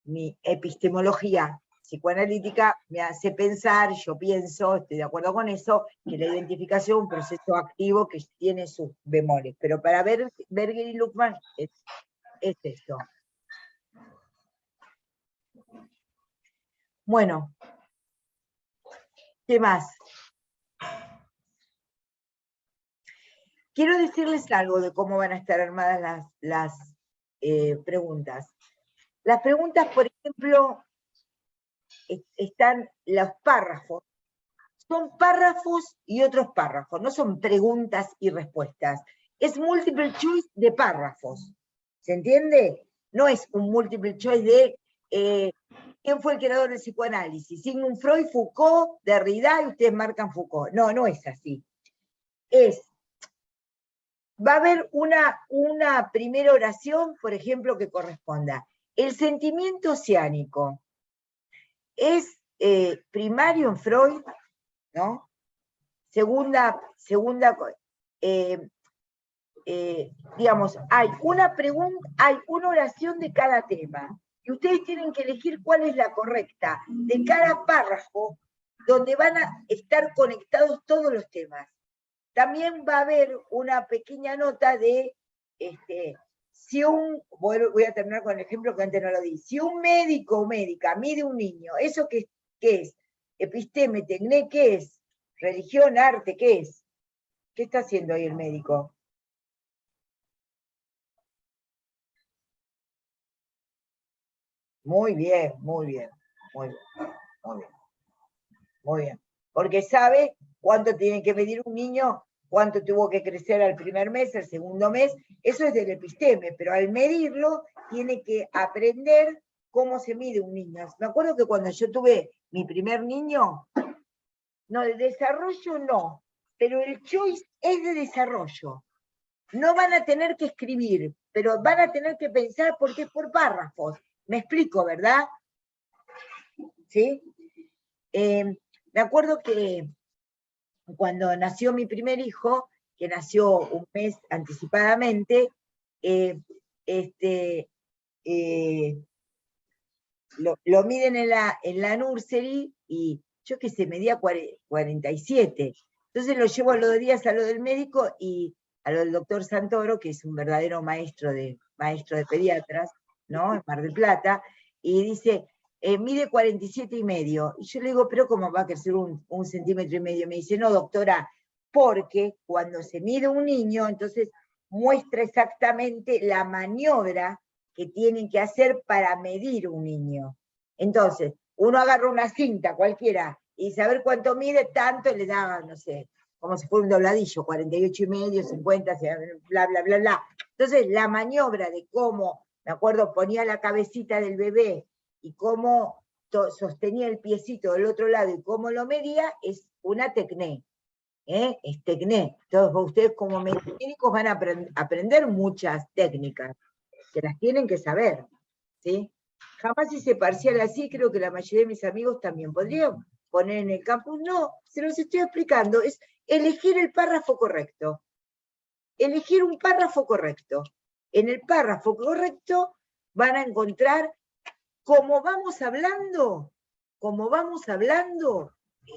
Mi epistemología psicoanalítica me hace pensar, yo pienso, estoy de acuerdo con eso, que la identificación es un proceso activo que tiene sus bemoles, pero para Berger y Luckmann es esto. Bueno, ¿qué más? Quiero decirles algo de cómo van a estar armadas las preguntas. Las preguntas, por ejemplo, están los párrafos. Son párrafos y otros párrafos, no son preguntas y respuestas. Es multiple choice de párrafos. ¿Se entiende? No es un multiple choice de quién fue el creador del psicoanálisis. Sigmund Freud, Foucault, Derrida, y ustedes marcan Foucault. No, no es así. Va a haber una primera oración, por ejemplo, que corresponda. El sentimiento oceánico es primario en Freud, ¿no? Segunda, digamos, hay una pregunta, hay una oración de cada tema, y ustedes tienen que elegir cuál es la correcta de cada párrafo, donde van a estar conectados todos los temas. También va a haber una pequeña nota de, voy a terminar con el ejemplo que antes no lo di, si un médico o médica mide un niño, ¿eso qué es? Episteme, tecné, ¿qué es? Religión, arte, ¿qué es? ¿Qué está haciendo ahí el médico? Muy bien, muy bien, muy bien, muy bien, muy bien. Porque sabe cuánto tiene que medir un niño, cuánto tuvo que crecer al primer mes, al segundo mes, eso es del episteme, pero al medirlo tiene que aprender cómo se mide un niño. Me acuerdo que cuando yo tuve mi primer niño, no, de desarrollo no, pero el choice es de desarrollo. No van a tener que escribir, pero van a tener que pensar porque es por párrafos. Me explico, ¿verdad? ¿Sí? Me acuerdo que cuando nació mi primer hijo, que nació un mes anticipadamente, lo miden en la nursery y yo qué sé, medía 47. Entonces lo llevo a los 2 días a lo del médico y a lo del doctor Santoro, que es un verdadero maestro de pediatras, ¿no? En Mar del Plata, y dice, mide 47,5. Y yo le digo, pero ¿cómo va a crecer un centímetro y medio? Me dice, no, doctora, porque cuando se mide un niño, entonces muestra exactamente la maniobra que tienen que hacer para medir un niño. Entonces, uno agarra una cinta cualquiera y saber cuánto mide, tanto le da, no sé, como si fuera un dobladillo, 48,5, 50, bla, bla, bla, bla. Entonces, la maniobra de cómo, me acuerdo, ponía la cabecita del bebé y cómo sostenía el piecito del otro lado y cómo lo medía, es una tecné. Es tecné. Entonces, ustedes como médicos van a aprender muchas técnicas, que las tienen que saber, ¿sí? Jamás hice parcial así, creo que la mayoría de mis amigos también podrían poner en el campus. No, se los estoy explicando, es elegir el párrafo correcto. Elegir un párrafo correcto. En el párrafo correcto van a encontrar, como vamos hablando,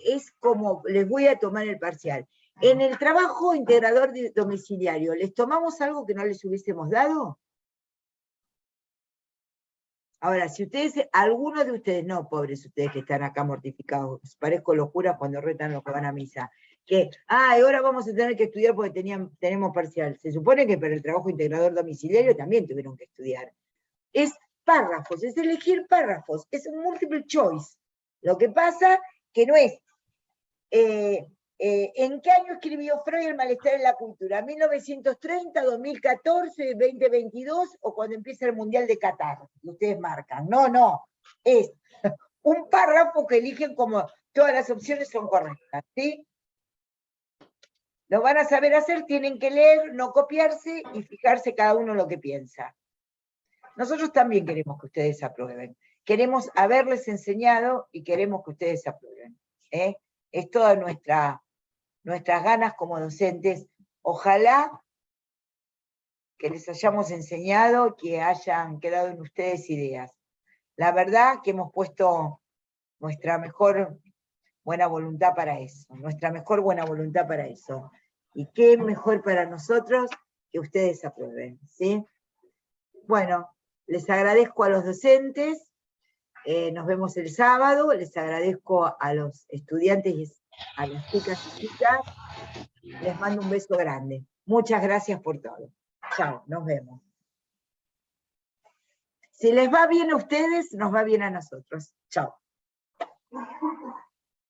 es como les voy a tomar el parcial. En el trabajo integrador domiciliario, ¿les tomamos algo que no les hubiésemos dado? Ahora, si ustedes, algunos de ustedes, no, pobres ustedes que están acá mortificados, parezco locura cuando retan los que van a misa, que, ahora vamos a tener que estudiar porque tenemos parcial. Se supone que para el trabajo integrador domiciliario también tuvieron que estudiar. Es párrafos, es elegir párrafos, es un multiple choice. Lo que pasa que no es, ¿en qué año escribió Freud El malestar en la cultura? ¿1930, 2014, 2022 o cuando empieza el Mundial de Qatar? Ustedes marcan. No, es un párrafo que eligen como todas las opciones son correctas, ¿sí? Lo van a saber hacer, tienen que leer, no copiarse y fijarse cada uno lo que piensa. Nosotros también queremos que ustedes aprueben. Queremos haberles enseñado y queremos que ustedes aprueben. Es toda nuestras ganas como docentes. Ojalá que les hayamos enseñado, que hayan quedado en ustedes ideas. La verdad que hemos puesto nuestra mejor buena voluntad para eso, Y qué mejor para nosotros que ustedes aprueben, ¿sí? Bueno, les agradezco a los docentes, nos vemos el sábado, les agradezco a los estudiantes y a las chicas y chicas, les mando un beso grande. Muchas gracias por todo. Chao, nos vemos. Si les va bien a ustedes, nos va bien a nosotros. Chao.